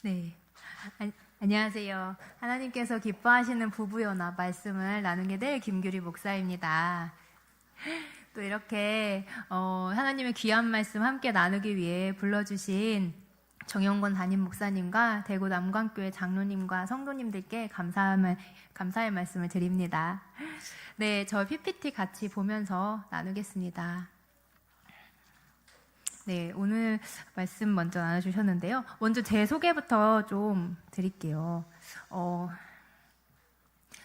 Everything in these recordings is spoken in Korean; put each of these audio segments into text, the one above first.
네. 안녕하세요. 하나님께서 기뻐하시는 부부연합 말씀을 나누게 될 김규리 목사입니다. 또 이렇게 하나님의 귀한 말씀 함께 나누기 위해 불러주신 정영권 담임 목사님과 대구 남광교회 장로님과 성도님들께 감사의 말씀을 드립니다. 네, 저 PPT 같이 보면서 나누겠습니다. 네, 오늘 말씀 먼저 나눠주셨는데요. 먼저 제 소개부터 좀 드릴게요.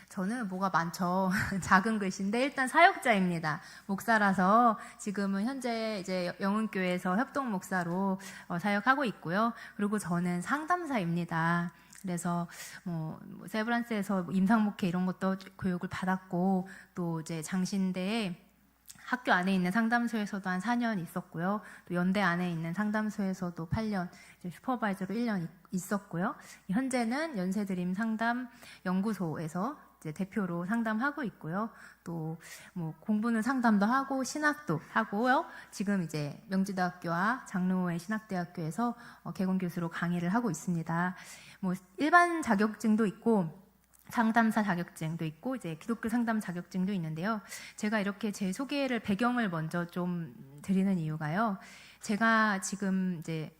저는 뭐가 많죠. 작은 글씨인데 일단 사역자입니다. 목사라서 지금은 현재 이제 영흥교회에서 협동 목사로 사역하고 있고요. 그리고 저는 상담사입니다. 그래서 세브란스에서 임상목회 이런 것도 교육을 받았고 또 이제 장신대에 학교 안에 있는 상담소에서도 한 4년 있었고요. 또 연대 안에 있는 상담소에서도 8년, 슈퍼바이저로 1년 있었고요. 현재는 연세드림 상담 연구소에서 이제 대표로 상담하고 있고요. 또 공부는 상담도 하고 신학도 하고요. 지금 이제 명지대학교와 장로회 신학대학교에서 개건 교수로 강의를 하고 있습니다. 일반 자격증도 있고 상담사 자격증도 있고 이제 기독교 상담 자격증도 있는데요. 제가 이렇게 제 소개를 배경을 먼저 좀 드리는 이유가요. 제가 지금 이제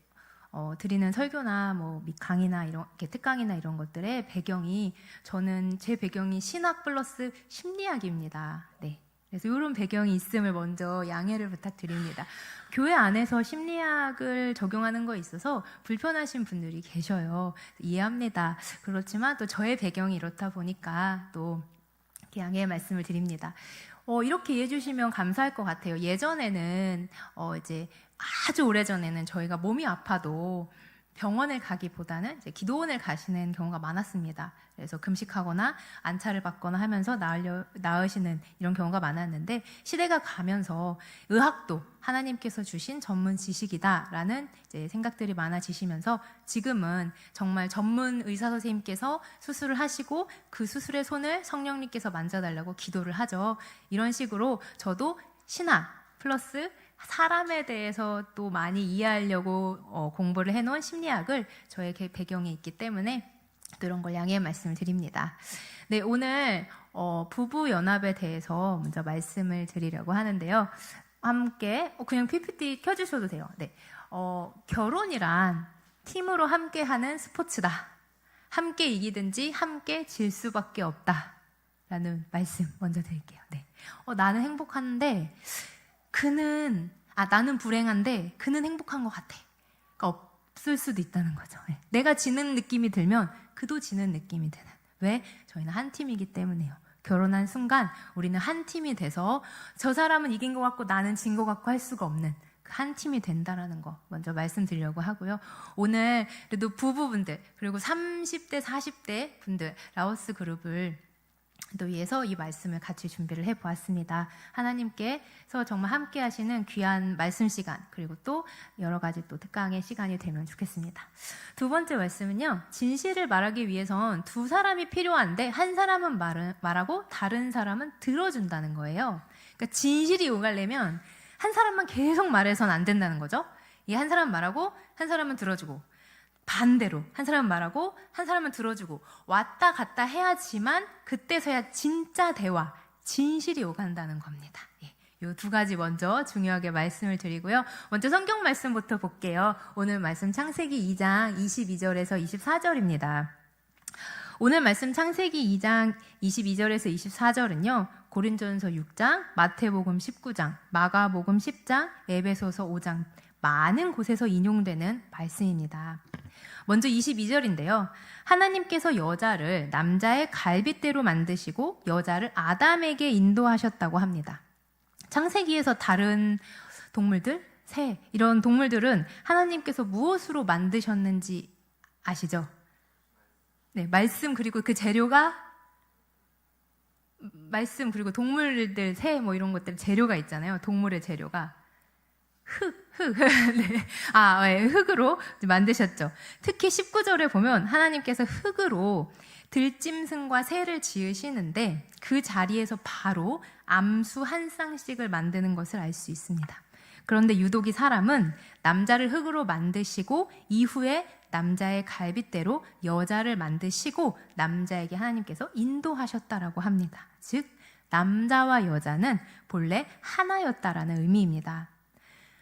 드리는 설교나 강의나 이렇게 특강이나 이런 것들의 배경이 저는 제 배경이 신학 플러스 심리학입니다. 네. 그래서 이런 배경이 있음을 먼저 양해를 부탁드립니다. 교회 안에서 심리학을 적용하는 거에 있어서 불편하신 분들이 계셔요. 이해합니다. 그렇지만 또 저의 배경이 이렇다 보니까 또 양해의 말씀을 드립니다. 이렇게 이해해 주시면 감사할 것 같아요. 예전에는 이제 아주 오래전에는 저희가 몸이 아파도 병원을 가기보다는 이제 기도원을 가시는 경우가 많았습니다. 그래서 금식하거나 안차를 받거나 하면서 나으시는 이런 경우가 많았는데 시대가 가면서 의학도 하나님께서 주신 전문 지식이다라는 이제 생각들이 많아지시면서 지금은 정말 전문 의사 선생님께서 수술을 하시고 그 수술의 손을 성령님께서 만져달라고 기도를 하죠. 이런 식으로 저도 신학 플러스 사람에 대해서 또 많이 이해하려고 공부를 해놓은 심리학을 저의 배경에 있기 때문에 그런 걸 양해의 말씀을 드립니다. 네, 오늘 부부 연합에 대해서 먼저 말씀을 드리려고 하는데요. 함께 그냥 PPT 켜주셔도 돼요. 네, 결혼이란 팀으로 함께하는 스포츠다. 함께 이기든지 함께 질 수밖에 없다라는 말씀 먼저 드릴게요. 네, 나는 행복한데 나는 불행한데 그는 행복한 것 같아. 그러니까 없을 수도 있다는 거죠. 네. 내가 지는 느낌이 들면 그도 지는 느낌이 드는. 왜? 저희는 한 팀이기 때문에요. 결혼한 순간 우리는 한 팀이 돼서 저 사람은 이긴 것 같고 나는 진 것 같고 할 수가 없는 그 한 팀이 된다라는 거 먼저 말씀드리려고 하고요. 오늘 그래도 부부분들 그리고 30대 40대 분들 라오스 그룹을 또 위해서 이 말씀을 같이 준비를 해보았습니다. 하나님께서 정말 함께 하시는 귀한 말씀 시간 그리고 또 여러 가지 또 특강의 시간이 되면 좋겠습니다. 두 번째 말씀은요. 진실을 말하기 위해선 두 사람이 필요한데 한 사람은 말하고 다른 사람은 들어준다는 거예요. 그러니까 진실이 오가려면 한 사람만 계속 말해서는 안 된다는 거죠. 이 한 사람은 말하고 한 사람은 들어주고 반대로 한 사람은 말하고 한 사람은 들어주고 왔다 갔다 해야지만 그때서야 진짜 대화, 진실이 오간다는 겁니다. 이 두 가지 먼저 중요하게 말씀을 드리고요. 먼저 성경 말씀부터 볼게요. 오늘 말씀 창세기 2장 22절에서 24절입니다. 오늘 말씀 창세기 2장 22절에서 24절은요. 고린도전서 6장, 마태복음 19장, 마가복음 10장, 에베소서 5장 많은 곳에서 인용되는 말씀입니다. 먼저 22절인데요. 하나님께서 여자를 남자의 갈빗대로 만드시고 여자를 아담에게 인도하셨다고 합니다. 창세기에서 다른 동물들, 새 이런 동물들은 하나님께서 무엇으로 만드셨는지 아시죠? 네, 말씀 그리고 그 재료가 말씀 그리고 동물들, 새 이런 것들 재료가 있잖아요. 동물의 재료가 흙. 네. 흙으로 만드셨죠. 특히 19절에 보면 하나님께서 흙으로 들짐승과 새를 지으시는데 그 자리에서 바로 암수 한 쌍씩을 만드는 것을 알 수 있습니다. 그런데 유독 이 사람은 남자를 흙으로 만드시고 이후에 남자의 갈빗대로 여자를 만드시고 남자에게 하나님께서 인도하셨다라고 합니다. 즉 남자와 여자는 본래 하나였다라는 의미입니다.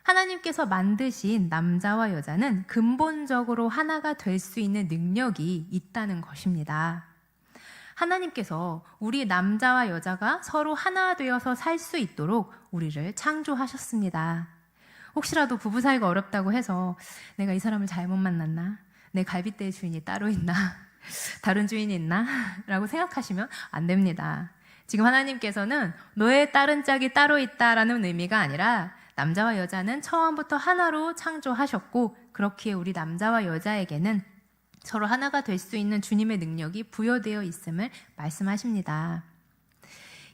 하나님께서 만드신 남자와 여자는 근본적으로 하나가 될 수 있는 능력이 있다는 것입니다. 하나님께서 우리 남자와 여자가 서로 하나 되어서 살 수 있도록 우리를 창조하셨습니다. 혹시라도 부부 사이가 어렵다고 해서 내가 이 사람을 잘못 만났나? 내 갈빗대의 주인이 따로 있나? 다른 주인이 있나? 라고 생각하시면 안 됩니다. 지금 하나님께서는 너의 다른 짝이 따로 있다라는 의미가 아니라 남자와 여자는 처음부터 하나로 창조하셨고 그렇기에 우리 남자와 여자에게는 서로 하나가 될 수 있는 주님의 능력이 부여되어 있음을 말씀하십니다.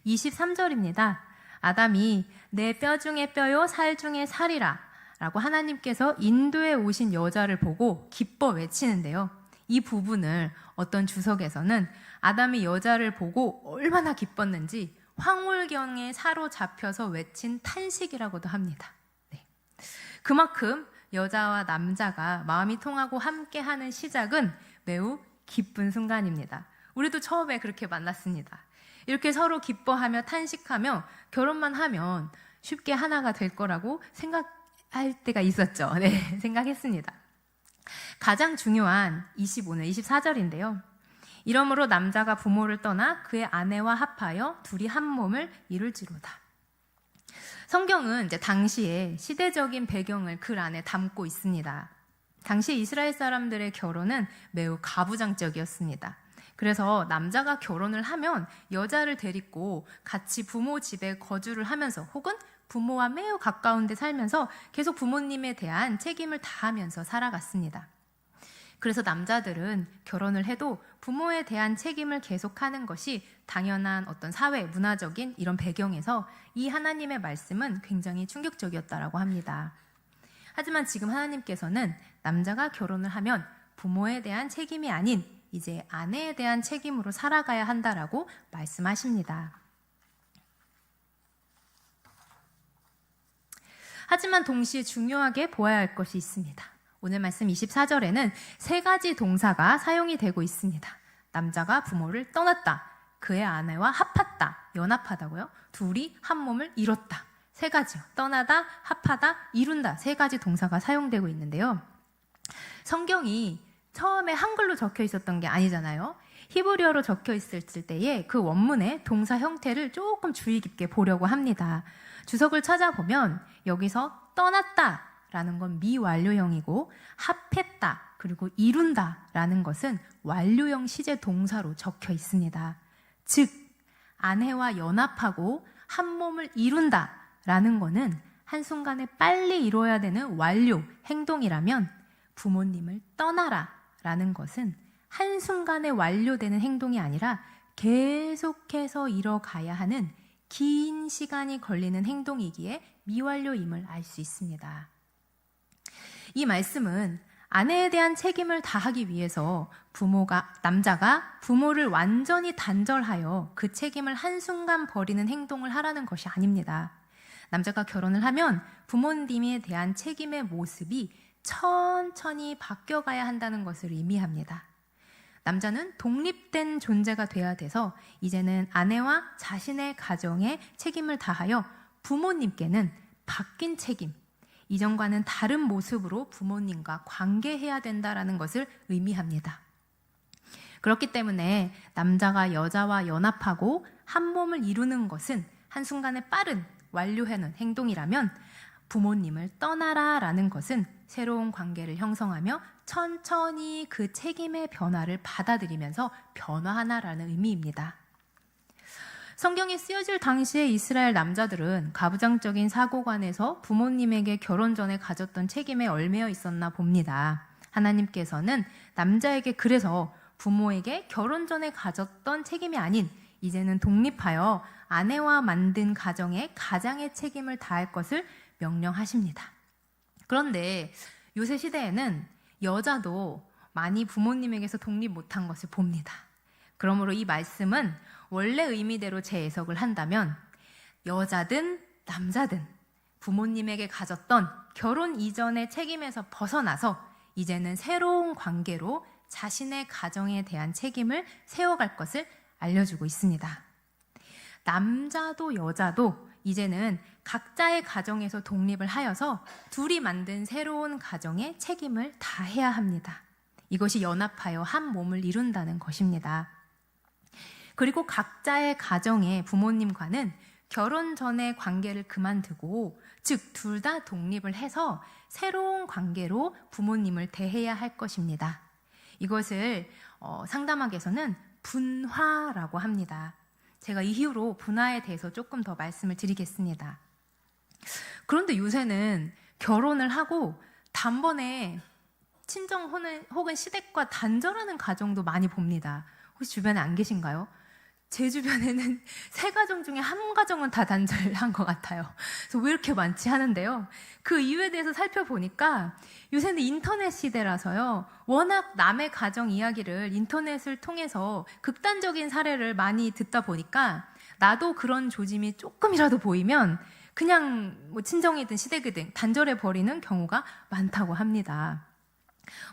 23절입니다. 아담이 내 뼈 중에 뼈요 살 중에 살이라 라고 하나님께서 인도에 오신 여자를 보고 기뻐 외치는데요. 이 부분을 어떤 주석에서는 아담이 여자를 보고 얼마나 기뻤는지 황홀경에 사로잡혀서 외친 탄식이라고도 합니다. 네. 그만큼 여자와 남자가 마음이 통하고 함께하는 시작은 매우 기쁜 순간입니다. 우리도 처음에 그렇게 만났습니다. 이렇게 서로 기뻐하며 탄식하며 결혼만 하면 쉽게 하나가 될 거라고 생각할 때가 있었죠. 네, 생각했습니다. 가장 중요한 25는 24절인데요. 이러므로 남자가 부모를 떠나 그의 아내와 합하여 둘이 한 몸을 이룰지로다. 성경은 이제 당시의 시대적인 배경을 글 안에 담고 있습니다. 당시 이스라엘 사람들의 결혼은 매우 가부장적이었습니다. 그래서 남자가 결혼을 하면 여자를 데리고 같이 부모 집에 거주를 하면서 혹은 부모와 매우 가까운 데 살면서 계속 부모님에 대한 책임을 다하면서 살아갔습니다. 그래서 남자들은 결혼을 해도 부모에 대한 책임을 계속하는 것이 당연한 어떤 사회, 문화적인 이런 배경에서 이 하나님의 말씀은 굉장히 충격적이었다라고 합니다. 하지만 지금 하나님께서는 남자가 결혼을 하면 부모에 대한 책임이 아닌 이제 아내에 대한 책임으로 살아가야 한다라고 말씀하십니다. 하지만 동시에 중요하게 보아야 할 것이 있습니다. 오늘 말씀 24절에는 세 가지 동사가 사용이 되고 있습니다. 남자가 부모를 떠났다, 그의 아내와 합했다, 연합하다고요. 둘이 한 몸을 이뤘다. 세 가지요. 떠나다, 합하다, 이룬다. 세 가지 동사가 사용되고 있는데요. 성경이 처음에 한글로 적혀 있었던 게 아니잖아요. 히브리어로 적혀 있을 때에 그 원문의 동사 형태를 조금 주의 깊게 보려고 합니다. 주석을 찾아보면 여기서 떠났다 라는 건 미완료형이고 합했다 그리고 이룬다 라는 것은 완료형 시제 동사로 적혀 있습니다. 즉 아내와 연합하고 한 몸을 이룬다 라는 거는 한순간에 빨리 이루어야 되는 완료 행동이라면 부모님을 떠나라 라는 것은 한순간에 완료되는 행동이 아니라 계속해서 이뤄가야 하는 긴 시간이 걸리는 행동이기에 미완료임을 알 수 있습니다. 이 말씀은 아내에 대한 책임을 다하기 위해서 남자가 부모를 완전히 단절하여 그 책임을 한순간 버리는 행동을 하라는 것이 아닙니다. 남자가 결혼을 하면 부모님에 대한 책임의 모습이 천천히 바뀌어가야 한다는 것을 의미합니다. 남자는 독립된 존재가 돼야 돼서 이제는 아내와 자신의 가정에 책임을 다하여 부모님께는 바뀐 책임, 이전과는 다른 모습으로 부모님과 관계해야 된다는 것을 의미합니다. 그렇기 때문에 남자가 여자와 연합하고 한 몸을 이루는 것은 한순간에 빠른 완료하는 행동이라면 부모님을 떠나라 라는 것은 새로운 관계를 형성하며 천천히 그 책임의 변화를 받아들이면서 변화하나라는 의미입니다. 성경이 쓰여질 당시의 이스라엘 남자들은 가부장적인 사고관에서 부모님에게 결혼 전에 가졌던 책임에 얽매여 있었나 봅니다. 하나님께서는 남자에게 그래서 부모에게 결혼 전에 가졌던 책임이 아닌 이제는 독립하여 아내와 만든 가장의 책임을 다할 것을 명령하십니다. 그런데 요새 시대에는 여자도 많이 부모님에게서 독립 못한 것을 봅니다. 그러므로 이 말씀은 원래 의미대로 재해석을 한다면 여자든 남자든 부모님에게 가졌던 결혼 이전의 책임에서 벗어나서 이제는 새로운 관계로 자신의 가정에 대한 책임을 세워갈 것을 알려주고 있습니다. 남자도 여자도 이제는 각자의 가정에서 독립을 하여서 둘이 만든 새로운 가정에 책임을 다해야 합니다. 이것이 연합하여 한 몸을 이룬다는 것입니다. 그리고 각자의 가정의 부모님과는 결혼 전의 관계를 그만두고, 즉 둘 다 독립을 해서 새로운 관계로 부모님을 대해야 할 것입니다. 이것을 상담학에서는 분화라고 합니다. 제가 이후로 분화에 대해서 조금 더 말씀을 드리겠습니다. 그런데 요새는 결혼을 하고 단번에 친정 혹은 시댁과 단절하는 가정도 많이 봅니다. 혹시 주변에 안 계신가요? 제 주변에는 3가정 중에 1가정은 다 단절한 것 같아요. 그래서 왜 이렇게 많지 하는데요. 그 이유에 대해서 살펴보니까 요새는 인터넷 시대라서요. 워낙 남의 가정 이야기를 인터넷을 통해서 극단적인 사례를 많이 듣다 보니까 나도 그런 조짐이 조금이라도 보이면 그냥 뭐 친정이든 시댁이든 단절해버리는 경우가 많다고 합니다.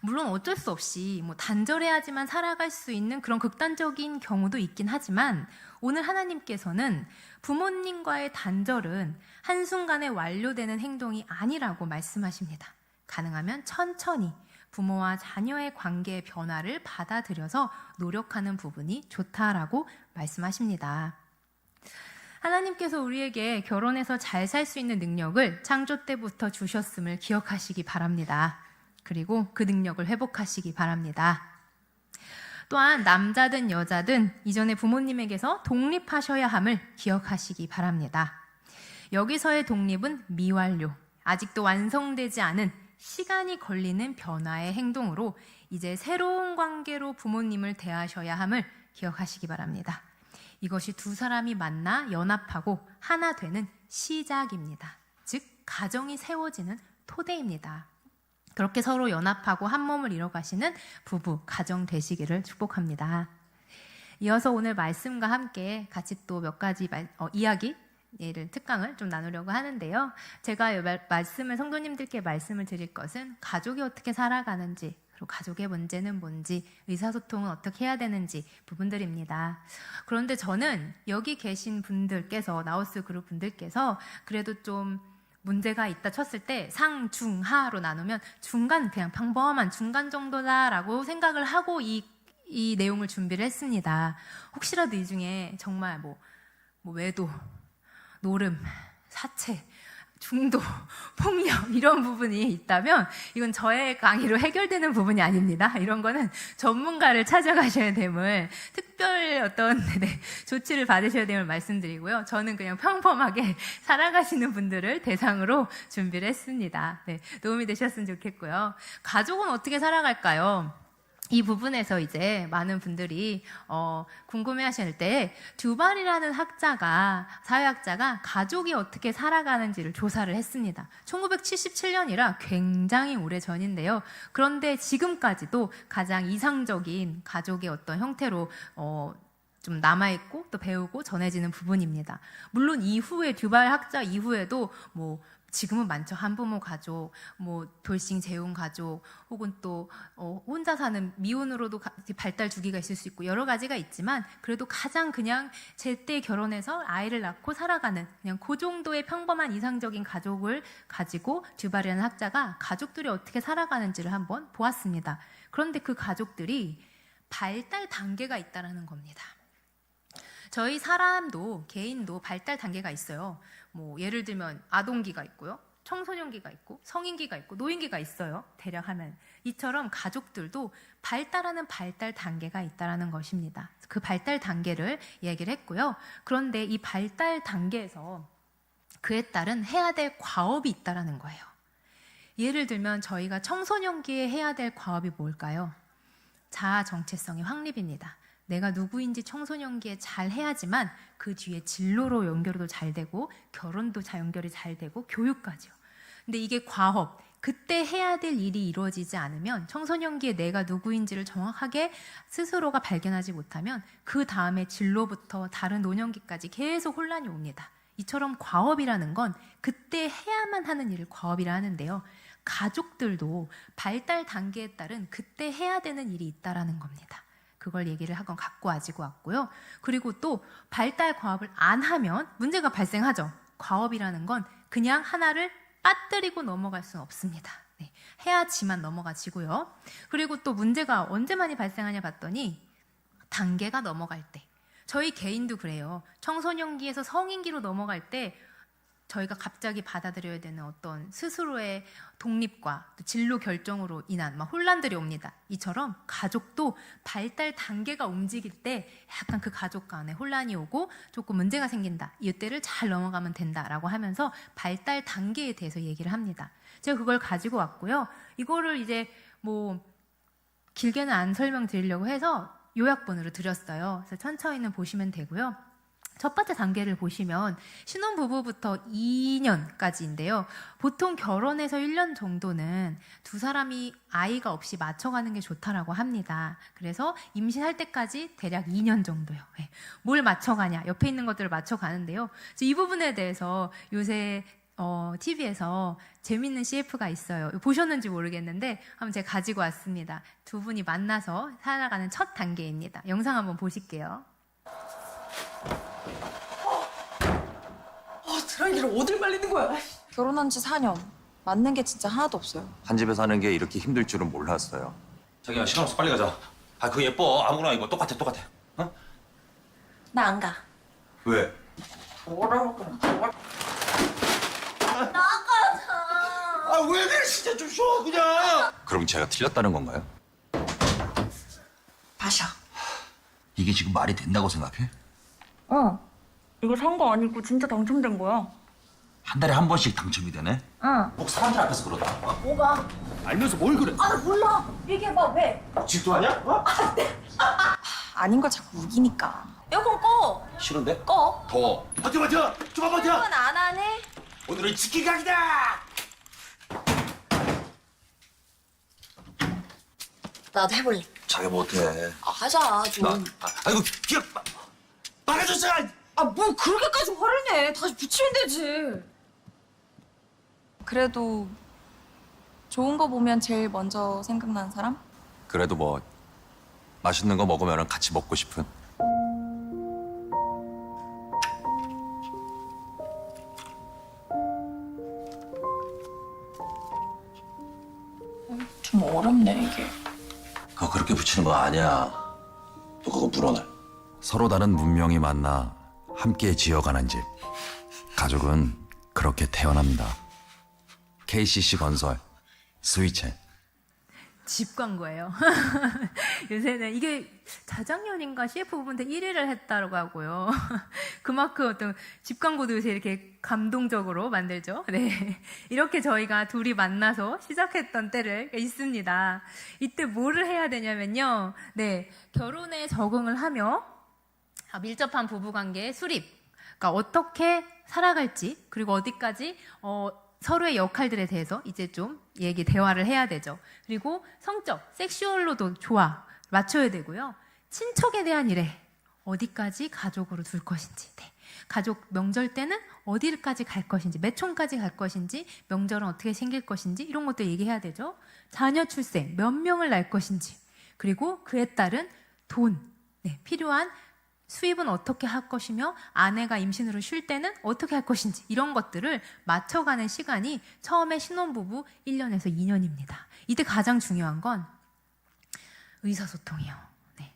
물론 어쩔 수 없이 단절해야지만 살아갈 수 있는 그런 극단적인 경우도 있긴 하지만, 오늘 하나님께서는 부모님과의 단절은 한순간에 완료되는 행동이 아니라고 말씀하십니다. 가능하면 천천히 부모와 자녀의 관계의 변화를 받아들여서 노력하는 부분이 좋다라고 말씀하십니다. 하나님께서 우리에게 결혼해서 잘 살 수 있는 능력을 창조 때부터 주셨음을 기억하시기 바랍니다. 그리고 그 능력을 회복하시기 바랍니다. 또한 남자든 여자든 이전에 부모님에게서 독립하셔야 함을 기억하시기 바랍니다. 여기서의 독립은 미완료, 아직도 완성되지 않은 시간이 걸리는 변화의 행동으로 이제 새로운 관계로 부모님을 대하셔야 함을 기억하시기 바랍니다. 이것이 두 사람이 만나 연합하고 하나 되는 시작입니다. 즉 가정이 세워지는 토대입니다. 그렇게 서로 연합하고 한 몸을 이뤄가시는 부부, 가정 되시기를 축복합니다. 이어서 오늘 말씀과 함께 같이 또 몇 가지 특강을 좀 나누려고 하는데요. 제가 말씀을 성도님들께 말씀을 드릴 것은 가족이 어떻게 살아가는지, 그리고 가족의 문제는 뭔지, 의사소통은 어떻게 해야 되는지 부분들입니다. 그런데 저는 여기 계신 분들께서, 나우스 그룹 분들께서 그래도 좀 문제가 있다 쳤을 때 상, 중, 하로 나누면 중간, 그냥 평범한 중간 정도다라고 생각을 하고 이 내용을 준비를 했습니다. 혹시라도 이 중에 정말 외도, 노름, 사체, 중도, 폭력 이런 부분이 있다면 이건 저의 강의로 해결되는 부분이 아닙니다. 이런 거는 전문가를 찾아가셔야 됨을, 특별 조치를 받으셔야 됨을 말씀드리고요. 저는 그냥 평범하게 살아가시는 분들을 대상으로 준비를 했습니다. 네, 도움이 되셨으면 좋겠고요. 가족은 어떻게 살아갈까요? 이 부분에서 이제 많은 분들이 궁금해하실 때 듀발이라는 사회학자가 가족이 어떻게 살아가는지를 조사를 했습니다. 1977년이라 굉장히 오래전인데요. 그런데 지금까지도 가장 이상적인 가족의 어떤 형태로 좀 남아있고 또 배우고 전해지는 부분입니다. 물론 이후에 듀발 학자 이후에도 지금은 많죠. 한부모 가족, 돌싱 재혼 가족, 혹은 또 혼자 사는 미혼으로도 발달 주기가 있을 수 있고 여러 가지가 있지만, 그래도 가장 그냥 제때 결혼해서 아이를 낳고 살아가는 그냥 그 정도의 평범한 이상적인 가족을 가지고 듀발이라는 학자가 가족들이 어떻게 살아가는지를 한번 보았습니다. 그런데 그 가족들이 발달 단계가 있다는 겁니다. 저희 사람도, 개인도 발달 단계가 있어요. 예를 들면 아동기가 있고요, 청소년기가 있고, 성인기가 있고, 노인기가 있어요. 대략 하면 이처럼 가족들도 발달하는 발달 단계가 있다는 것입니다. 그 발달 단계를 얘기를 했고요. 그런데 이 발달 단계에서 그에 따른 해야 될 과업이 있다는 거예요. 예를 들면 저희가 청소년기에 해야 될 과업이 뭘까요? 자아 정체성의 확립입니다. 내가 누구인지 청소년기에 잘 해야지만 그 뒤에 진로로 연결도 잘 되고 결혼도 잘 연결이 잘 되고 교육까지요. 근데 이게 과업, 그때 해야 될 일이 이루어지지 않으면, 청소년기에 내가 누구인지를 정확하게 스스로가 발견하지 못하면 그 다음에 진로부터 다른 노년기까지 계속 혼란이 옵니다. 이처럼 과업이라는 건 그때 해야만 하는 일을 과업이라 하는데요. 가족들도 발달 단계에 따른 그때 해야 되는 일이 있다라는 겁니다. 그걸 얘기를 하건 갖고 가지고 왔고요. 그리고 또 발달 과업을 안 하면 문제가 발생하죠. 과업이라는 건 그냥 하나를 빠뜨리고 넘어갈 수는 없습니다. 네, 해야지만 넘어가지고요. 그리고 또 문제가 언제 많이 발생하냐 봤더니 단계가 넘어갈 때. 저희 개인도 그래요. 청소년기에서 성인기로 넘어갈 때 저희가 갑자기 받아들여야 되는 어떤 스스로의 독립과 또 진로 결정으로 인한 막 혼란들이 옵니다. 이처럼 가족도 발달 단계가 움직일 때 약간 그 가족 간에 혼란이 오고 조금 문제가 생긴다. 이때를 잘 넘어가면 된다라고 하면서 발달 단계에 대해서 얘기를 합니다. 제가 그걸 가지고 왔고요. 이거를 이제 뭐 길게는 안 설명드리려고 해서 요약본으로 드렸어요. 그래서 천천히는 보시면 되고요. 첫 번째 단계를 보시면 신혼부부부터 2년까지인데요. 보통 결혼해서 1년 정도는 두 사람이 아이가 없이 맞춰가는 게 좋다라고 합니다. 그래서 임신할 때까지 대략 2년 정도요. 네. 뭘 맞춰가냐, 옆에 있는 것들을 맞춰가는데요. 이 부분에 대해서 요새 TV에서 재밌는 CF가 있어요. 보셨는지 모르겠는데 한번 제가 가지고 왔습니다. 두 분이 만나서 살아가는 첫 단계입니다. 영상 한번 보실게요. 드라이기를 어딜 말리는 거야? 결혼한 지 4년. 맞는 게 진짜 하나도 없어요. 한 집에 사는 게 이렇게 힘들 줄은 몰랐어요. 자기야 시간 없어 빨리 가자. 아 그거 예뻐 아무거나 이거 똑같아. 어? 나 안 가. 왜? 아 왜 그래 진짜 좀 쉬어 그냥. 그럼 제가 틀렸다는 건가요? 마셔. 이게 지금 말이 된다고 생각해? 이거 산 거 아니고 진짜 당첨된 거야. 한 달에 한 번씩 당첨이 되네? 꼭 사람들 앞에서 그러다. 뭐가? 알면서 뭘 그래? 아, 나 몰라. 얘기해봐, 왜? 질투 아니야? 어? 아닌 걸 자꾸 우기니까. 에어컨 꺼. 싫은데? 꺼. 더워. 버텨. 좀만 버텨. 에어컨 안 하네. 오늘은 치킨 각이다. 나도 해볼래. 자기 못해. 하자, 좀. 아이고 기억 막아줬어. 뭐 그렇게까지 화를 내. 다시 붙이면 되지. 그래도 좋은 거 보면 제일 먼저 생각나는 사람? 그래도 뭐 맛있는 거 먹으면 같이 먹고 싶은. 좀 어렵네, 이게. 그거 그렇게 붙이는 거 아니야. 또 그거 물어내. 서로 다른 문명이 만나 함께 지어가는 집. 가족은 그렇게 태어납니다. KCC 건설 스위첸. 집 광고예요. 요새는 이게 자작년인가 CF 부분대 1위를 했다고 하고요. 그만큼 어떤 집 광고도 요새 이렇게 감동적으로 만들죠. 네. 이렇게 저희가 둘이 만나서 시작했던 때를 있습니다. 이때 뭐를 해야 되냐면요. 네. 결혼에 적응을 하며 밀접한 부부관계의 수립. 그러니까 어떻게 살아갈지, 그리고 어디까지, 서로의 역할들에 대해서 이제 좀 대화를 해야 되죠. 그리고 성적, 섹슈얼로도 맞춰야 되고요. 친척에 대한 일에 어디까지 가족으로 둘 것인지, 네. 가족 명절 때는 어디까지 갈 것인지, 몇 촌까지 갈 것인지, 명절은 어떻게 생길 것인지 이런 것도 얘기해야 되죠. 자녀 출생, 몇 명을 낳을 것인지, 그리고 그에 따른 돈, 네, 필요한 수입은 어떻게 할 것이며 아내가 임신으로 쉴 때는 어떻게 할 것인지 이런 것들을 맞춰가는 시간이 처음에 신혼부부 1년에서 2년입니다. 이때 가장 중요한 건 의사소통이요. 네.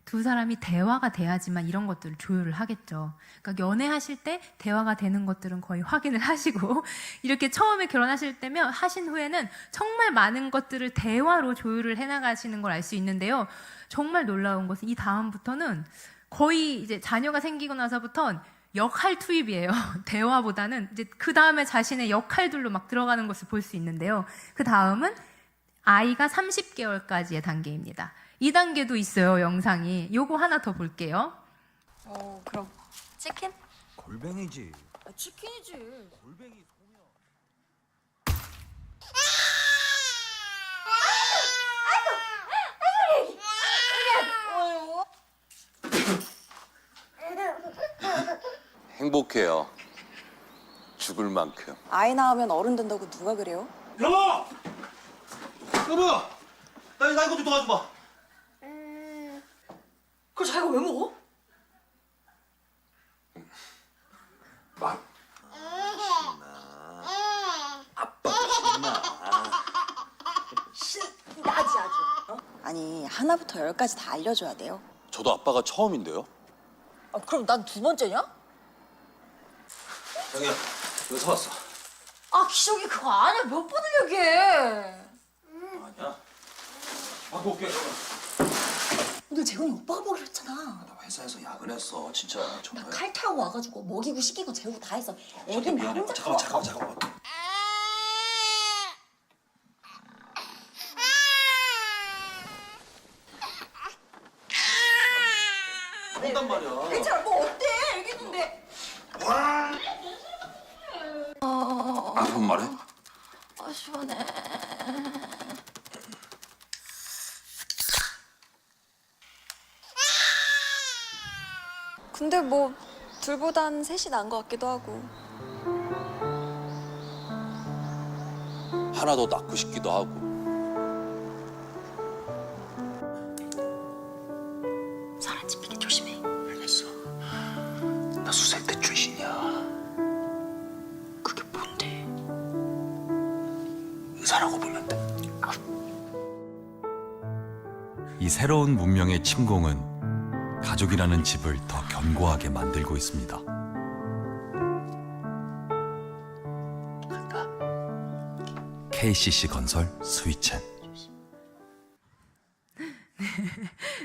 두 사람이 대화가 돼야지만 이런 것들을 조율을 하겠죠. 그러니까 연애하실 때 대화가 되는 것들은 거의 확인을 하시고 이렇게 처음에 결혼하실 때면 하신 후에는 정말 많은 것들을 대화로 조율을 해나가시는 걸 알 수 있는데요. 정말 놀라운 것은 이 다음부터는 거의 이제 자녀가 생기고 나서부터는 역할 투입이에요. 대화보다는 이제 그 다음에 자신의 역할들로 막 들어가는 것을 볼 수 있는데요. 그 다음은 아이가 30개월까지의 단계입니다. 이 단계도 있어요, 영상이. 요거 하나 더 볼게요. 그럼 치킨? 골뱅이지. 치킨이지. 골뱅이 소면. 행복해요. 죽을 만큼. 아이 낳으면 어른 된다고 누가 그래요? 여보! 여보! 나 이거 좀 도와줘봐. 그걸 자기가 왜 먹어? 신나지 아주. 아니 하나부터 열까지 다 알려줘야 돼요. 저도 아빠가 처음인데요. 아, 그럼 난 두 번째냐? 자기야, 이거 사왔어. 아, 기저귀 그거 아니야. 몇 번을 얘기해. 아니야. 갖고 올게. 오늘 재훈이 오빠가 먹기로 했잖아. 나 회사에서 야근했어. 진짜 정말. 나 칼퇴하고 와가지고 먹이고 시키고 재우고 다 했어. 자기야, 애긴 나 미안해. 혼자 잠깐만. 한단 말이야. 괜찮아. 뭐 어때? 애기는데. 아픈 말해? 아 시원해. 근데 뭐 둘보단 셋이 나은 것 같기도 하고. 하나 더 낳고 싶기도 하고. 사람 짚히게 조심해. 알겠어. 나 수색대 출신이야. 그게 뭔데? 의사라고 보면 돼. 이 새로운 문명의 침공은 가족이라는 집을 더 견고하게 만들고 있습니다. KCC 건설 스위첸.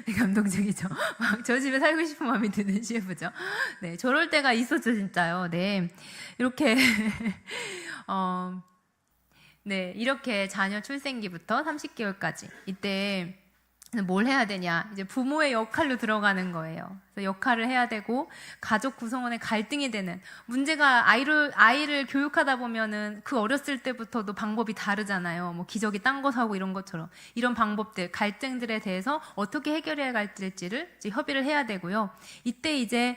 네, 감동적이죠. 막 저 집에 살고 싶은 마음이 드는 CF죠. 네, 저럴 때가 있었죠, 진짜요. 네, 이렇게 네, 이렇게 자녀 출생기부터 30개월까지 이때 뭘 해야 되냐? 이제 부모의 역할로 들어가는 거예요. 그래서 역할을 해야 되고 가족 구성원의 갈등이 되는 문제가 아이를 교육하다 보면은 그 어렸을 때부터도 방법이 다르잖아요. 뭐 기저귀 딴 거 사고 이런 것처럼 이런 방법들, 갈등들에 대해서 어떻게 해결해 갈지를 이제 협의를 해야 되고요. 이때 이제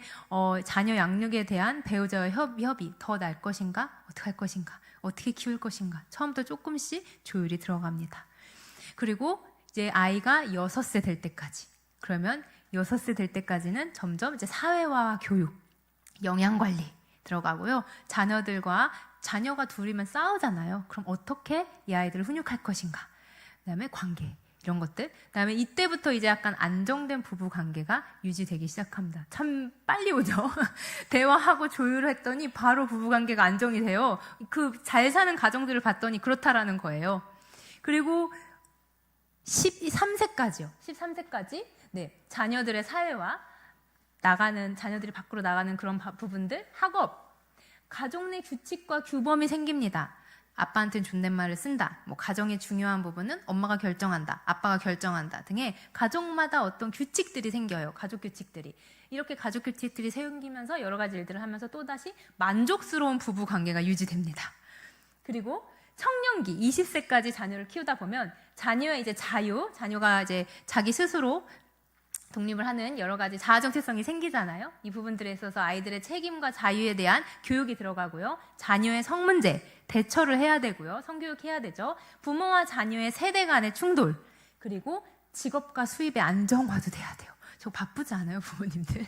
자녀 양육에 대한 배우자의 협의 더 날 것인가? 어떻게 할 것인가? 어떻게 키울 것인가? 처음부터 조금씩 조율이 들어갑니다. 그리고 이제 아이가 6세 될 때까지, 그러면 6세 될 때까지는 점점 이제 사회화 교육, 영양관리 들어가고요. 자녀가 둘이면 싸우잖아요. 그럼 어떻게 이 아이들을 훈육할 것인가? 그다음에 관계, 이런 것들. 그다음에 이때부터 이제 약간 안정된 부부 관계가 유지되기 시작합니다. 참 빨리 오죠. 대화하고 조율을 했더니 바로 부부 관계가 안정이 돼요. 그 잘 사는 가정들을 봤더니 그렇다라는 거예요. 그리고 13세까지요. 13세까지 네, 자녀들의 사회와 자녀들이 밖으로 나가는 그런 부분들, 학업, 가족 내 규칙과 규범이 생깁니다. 아빠한테는 존댓말을 쓴다. 뭐 가정의 중요한 부분은 엄마가 결정한다, 아빠가 결정한다 등의 가족마다 어떤 규칙들이 생겨요. 가족 규칙들이. 이렇게 가족 규칙들이 생기면서 여러 가지 일들을 하면서 또다시 만족스러운 부부 관계가 유지됩니다. 그리고 청년기 20세까지 자녀를 키우다 보면 자녀의 이제 자녀가 이제 자기 스스로 독립을 하는 여러 가지 자아 정체성이 생기잖아요. 이 부분들에 있어서 아이들의 책임과 자유에 대한 교육이 들어가고요. 자녀의 성문제 대처를 해야 되고요. 성교육해야 되죠. 부모와 자녀의 세대 간의 충돌, 그리고 직업과 수입의 안정화도 돼야 돼요. 저 바쁘지 않아요, 부모님들?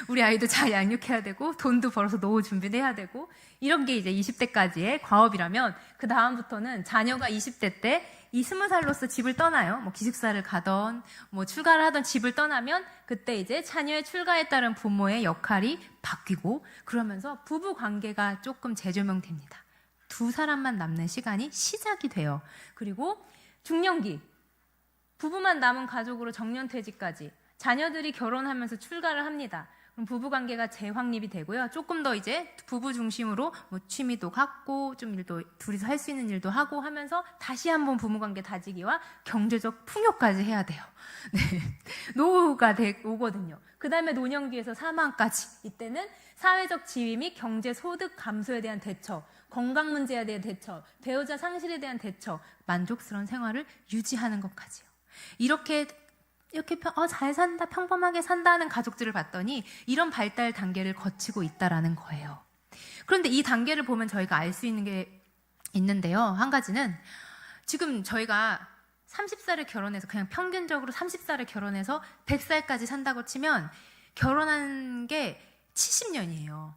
우리 아이도 잘 양육해야 되고 돈도 벌어서 노후 준비도 해야 되고, 이런 게 이제 20대까지의 과업이라면 그 다음부터는 자녀가 20대 때 이 20살로서 집을 떠나요. 뭐 기숙사를 가던 뭐 출가를 하던 집을 떠나면 그때 이제 자녀의 출가에 따른 부모의 역할이 바뀌고, 그러면서 부부 관계가 조금 재조명됩니다. 두 사람만 남는 시간이 시작이 돼요. 그리고 중년기, 부부만 남은 가족으로 정년퇴직까지 자녀들이 결혼하면서 출가를 합니다. 그럼 부부관계가 재확립이 되고요. 조금 더 이제 부부 중심으로 뭐 취미도 갖고 좀 일도 둘이서 할 수 있는 일도 하고 하면서 다시 한번 부부관계 다지기와 경제적 풍요까지 해야 돼요. 네. 노후가 오거든요. 그 다음에 노년기에서 사망까지. 이때는 사회적 지위 및 경제 소득 감소에 대한 대처, 건강 문제에 대한 대처, 배우자 상실에 대한 대처, 만족스러운 생활을 유지하는 것까지요. 이렇게 잘 산다, 평범하게 산다는 가족들을 봤더니 이런 발달 단계를 거치고 있다라는 거예요. 그런데 이 단계를 보면 저희가 알 수 있는 게 있는데요. 한 가지는 지금 저희가 30살에 결혼해서 그냥 평균적으로 30살에 결혼해서 100살까지 산다고 치면 결혼한 게 70년이에요.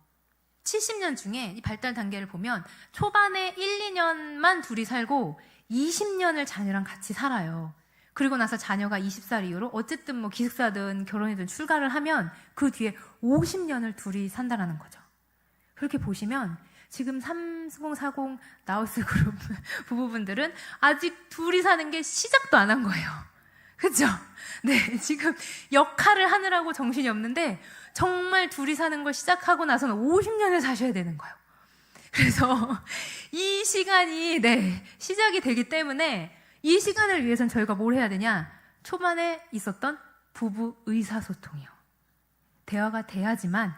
70년 중에 이 발달 단계를 보면 초반에 1, 2년만 둘이 살고 20년을 자녀랑 같이 살아요. 그리고 나서 자녀가 20살 이후로 어쨌든 뭐 기숙사든 결혼이든 출가를 하면 그 뒤에 50년을 둘이 산다라는 거죠. 그렇게 보시면 지금 3040 나우스 그룹 부부분들은 아직 둘이 사는 게 시작도 안 한 거예요. 그렇죠? 네, 지금 역할을 하느라고 정신이 없는데 정말 둘이 사는 걸 시작하고 나서는 50년을 사셔야 되는 거예요. 그래서 이 시간이 시작이 되기 때문에 이 시간을 위해서는 저희가 뭘 해야 되냐? 초반에 있었던 부부 의사소통이요. 대화가 돼야지만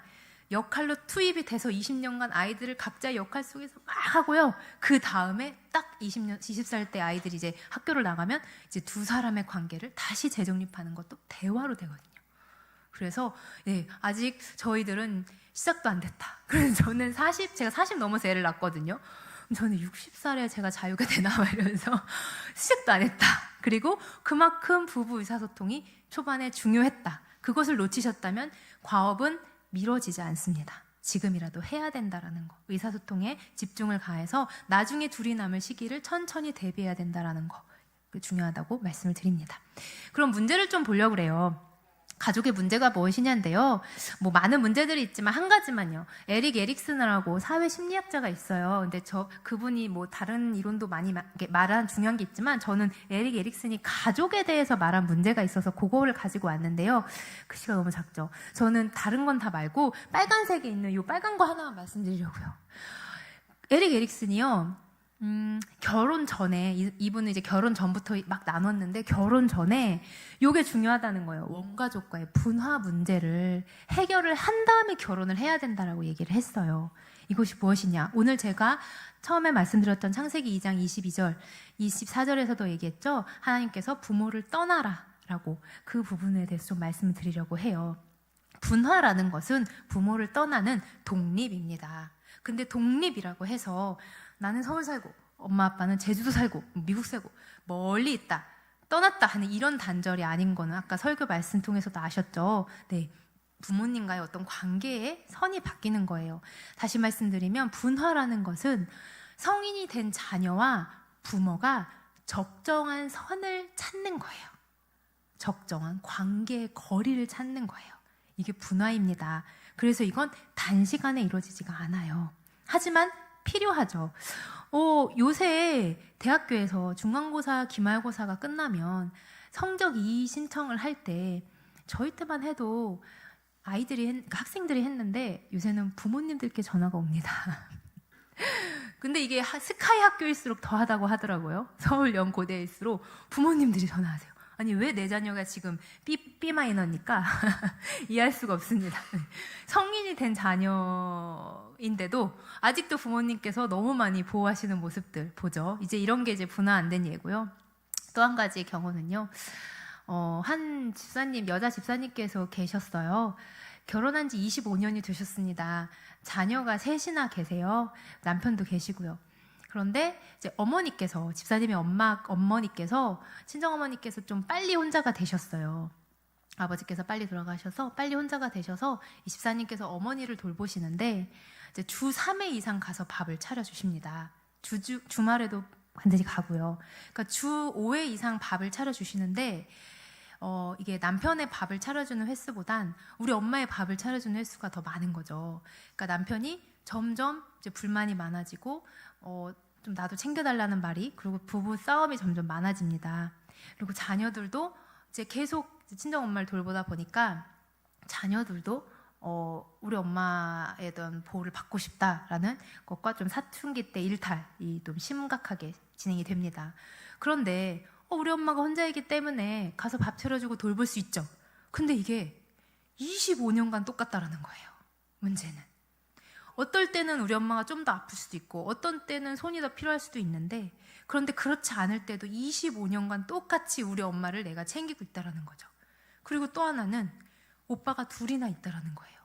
역할로 투입이 돼서 20년간 아이들을 각자의 역할 속에서 막 하고요. 그 다음에 딱 20살 때 아이들이 이제 학교를 나가면 이제 두 사람의 관계를 다시 재정립하는 것도 대화로 되거든요. 그래서 아직 저희들은 시작도 안 됐다. 그래서 저는 제가 40 넘어서 애를 낳았거든요. 저는 60살에 제가 자유가 되나 이러면서 시작도 안 했다. 그리고 그만큼 부부 의사소통이 초반에 중요했다. 그것을 놓치셨다면 과업은 미뤄지지 않습니다. 지금이라도 해야 된다라는 거. 의사소통에 집중을 가해서 나중에 둘이 남을 시기를 천천히 대비해야 된다라는 거. 중요하다고 말씀을 드립니다. 그럼 문제를 좀 보려고 그래요. 가족의 문제가 무엇이냐인데요. 뭐 많은 문제들이 있지만 한 가지만요. 에릭 에릭슨이라고 사회 심리학자가 있어요. 근데 그분이 뭐 다른 이론도 많이 말한 중요한 게 있지만 저는 에릭 에릭슨이 가족에 대해서 말한 문제가 있어서 그거를 가지고 왔는데요. 글씨가 너무 작죠. 저는 다른 건 다 말고 빨간색에 있는 이 빨간 거 하나만 말씀드리려고요. 에릭 에릭슨이요. 결혼 전에 이분은 이제 결혼 전부터 막 나눴는데 결혼 전에 요게 중요하다는 거예요. 원가족과의 분화 문제를 해결을 한 다음에 결혼을 해야 된다라고 얘기를 했어요. 이것이 무엇이냐? 오늘 제가 처음에 말씀드렸던 창세기 2장 22절, 24절에서도 얘기했죠. 하나님께서 부모를 떠나라라고 그 부분에 대해서 좀 말씀을 드리려고 해요. 분화라는 것은 부모를 떠나는 독립입니다. 근데 독립이라고 해서 나는 서울 살고 엄마 아빠는 제주도 살고 미국 살고 멀리 있다 떠났다 하는 이런 단절이 아닌 거는 아까 설교 말씀 통해서도 아셨죠. 네, 부모님과의 어떤 관계의 선이 바뀌는 거예요. 다시 말씀드리면 분화라는 것은 성인이 된 자녀와 부모가 적정한 선을 찾는 거예요. 적정한 관계의 거리를 찾는 거예요. 이게 분화입니다. 그래서 이건 단시간에 이루어지지가 않아요. 하지만 필요하죠. 요새 대학교에서 중간고사, 기말고사가 끝나면 성적 이의 신청을 할 때 저희 때만 해도 학생들이 했는데 요새는 부모님들께 전화가 옵니다. 근데 이게 스카이 학교일수록 더하다고 하더라고요. 서울 연고대일수록 부모님들이 전화하세요. 아니 왜 내 자녀가 지금 B 마이너니까 이해할 수가 없습니다. 성인이 된 자녀인데도 아직도 부모님께서 너무 많이 보호하시는 모습들 보죠. 이제 이런 게 이제 분화 안 된 예고요. 또 한 가지 경우는요. 한 집사님, 여자 집사님께서 계셨어요. 결혼한 지 25년이 되셨습니다. 자녀가 셋이나 계세요. 남편도 계시고요. 그런데 이제 어머니께서, 집사님의 어머니께서, 친정어머니께서 좀 빨리 혼자가 되셨어요. 아버지께서 빨리 돌아가셔서 빨리 혼자가 되셔서 이 집사님께서 어머니를 돌보시는데 이제 주 3회 이상 가서 밥을 차려주십니다. 주말에도 반드시 가고요. 그러니까 주 5회 이상 밥을 차려주시는데 이게 남편의 밥을 차려주는 횟수보단 우리 엄마의 밥을 차려주는 횟수가 더 많은 거죠. 그러니까 남편이 점점 이제 불만이 많아지고 좀 나도 챙겨달라는 말이, 그리고 부부 싸움이 점점 많아집니다. 그리고 자녀들도 이제 계속 친정 엄마를 돌보다 보니까 자녀들도 우리 엄마에 대한 보호를 받고 싶다라는 것과 좀 사춘기 때 일탈이 좀 심각하게 진행이 됩니다. 그런데 우리 엄마가 혼자이기 때문에 가서 밥 차려주고 돌볼 수 있죠. 근데 이게 25년간 똑같다라는 거예요. 문제는. 어떨 때는 우리 엄마가 좀 더 아플 수도 있고 어떤 때는 손이 더 필요할 수도 있는데, 그런데 그렇지 않을 때도 25년간 똑같이 우리 엄마를 내가 챙기고 있다라는 거죠. 그리고 또 하나는 오빠가 둘이나 있다라는 거예요.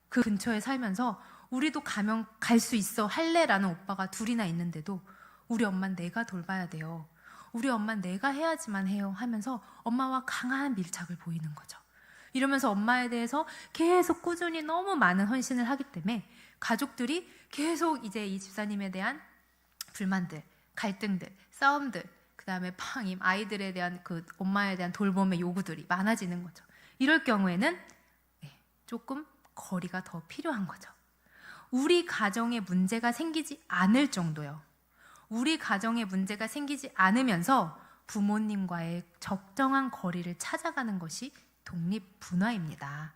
그 근처에 살면서 우리도 가면 갈 수 있어 할래라는 오빠가 둘이나 있는데도 우리 엄마는 내가 돌봐야 돼요. 우리 엄마는 내가 해야지만 해요 하면서 엄마와 강한 밀착을 보이는 거죠. 이러면서 엄마에 대해서 계속 꾸준히 너무 많은 헌신을 하기 때문에 가족들이 계속 이제 이 집사님에 대한 불만들, 갈등들, 싸움들, 그 다음에 아이들에 대한 그 엄마에 대한 돌봄의 요구들이 많아지는 거죠. 이럴 경우에는 조금 거리가 더 필요한 거죠. 우리 가정에 문제가 생기지 않을 정도요. 우리 가정에 문제가 생기지 않으면서 부모님과의 적정한 거리를 찾아가는 것이 독립분화입니다.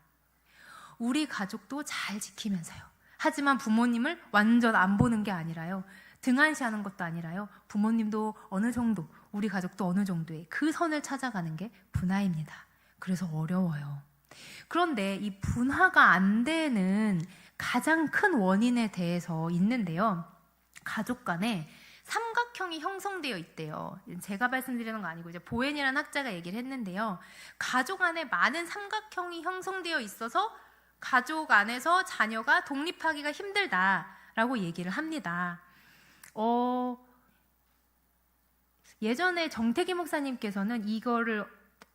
우리 가족도 잘 지키면서요. 하지만 부모님을 완전 안 보는 게 아니라요. 등한시하는 것도 아니라요. 부모님도 어느 정도, 우리 가족도 어느 정도의 그 선을 찾아가는 게 분화입니다. 그래서 어려워요. 그런데 이 분화가 안 되는 가장 큰 원인에 대해서 있는데요. 가족 간에 삼각형이 형성되어 있대요. 제가 말씀드리는 거 아니고 이제 보엔이라는 학자가 얘기를 했는데요. 가족 안에 많은 삼각형이 형성되어 있어서 가족 안에서 자녀가 독립하기가 힘들다라고 얘기를 합니다. 예전에 정태기 목사님께서는 이거를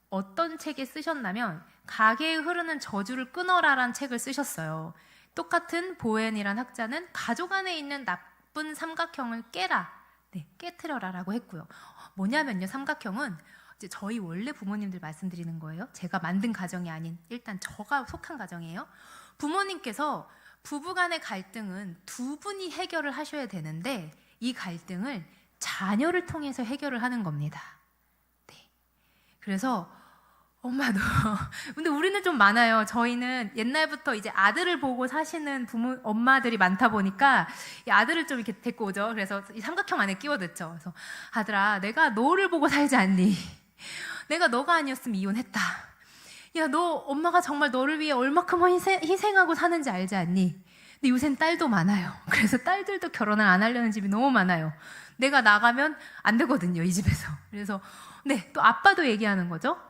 어떤 책에 쓰셨냐면 가게에 흐르는 저주를 끊어라라는 책을 쓰셨어요. 똑같은 보엔이란 학자는 가족 안에 있는 나쁜 삼각형을 깨라, 깨트려라라고 했고요. 뭐냐면요, 삼각형은 이제 저희 원래 부모님들 말씀드리는 거예요. 제가 만든 가정이 아닌 일단 저가 속한 가정이에요. 부모님께서 부부간의 갈등은 두 분이 해결을 하셔야 되는데 이 갈등을 자녀를 통해서 해결을 하는 겁니다. 그래서 엄마도 근데 우리는 좀 많아요. 저희는 옛날부터 이제 아들을 보고 사시는 엄마들이 많다 보니까 이 아들을 좀 이렇게 데리고 오죠. 그래서 이 삼각형 안에 끼워넣죠. 그래서 아들아, 내가 너를 보고 살지 않니? 내가 너가 아니었으면 이혼했다. 야, 너 엄마가 정말 너를 위해 얼마큼 희생하고 사는지 알지 않니? 근데 요새는 딸도 많아요. 그래서 딸들도 결혼을 안 하려는 집이 너무 많아요. 내가 나가면 안 되거든요, 이 집에서. 그래서 또 아빠도 얘기하는 거죠.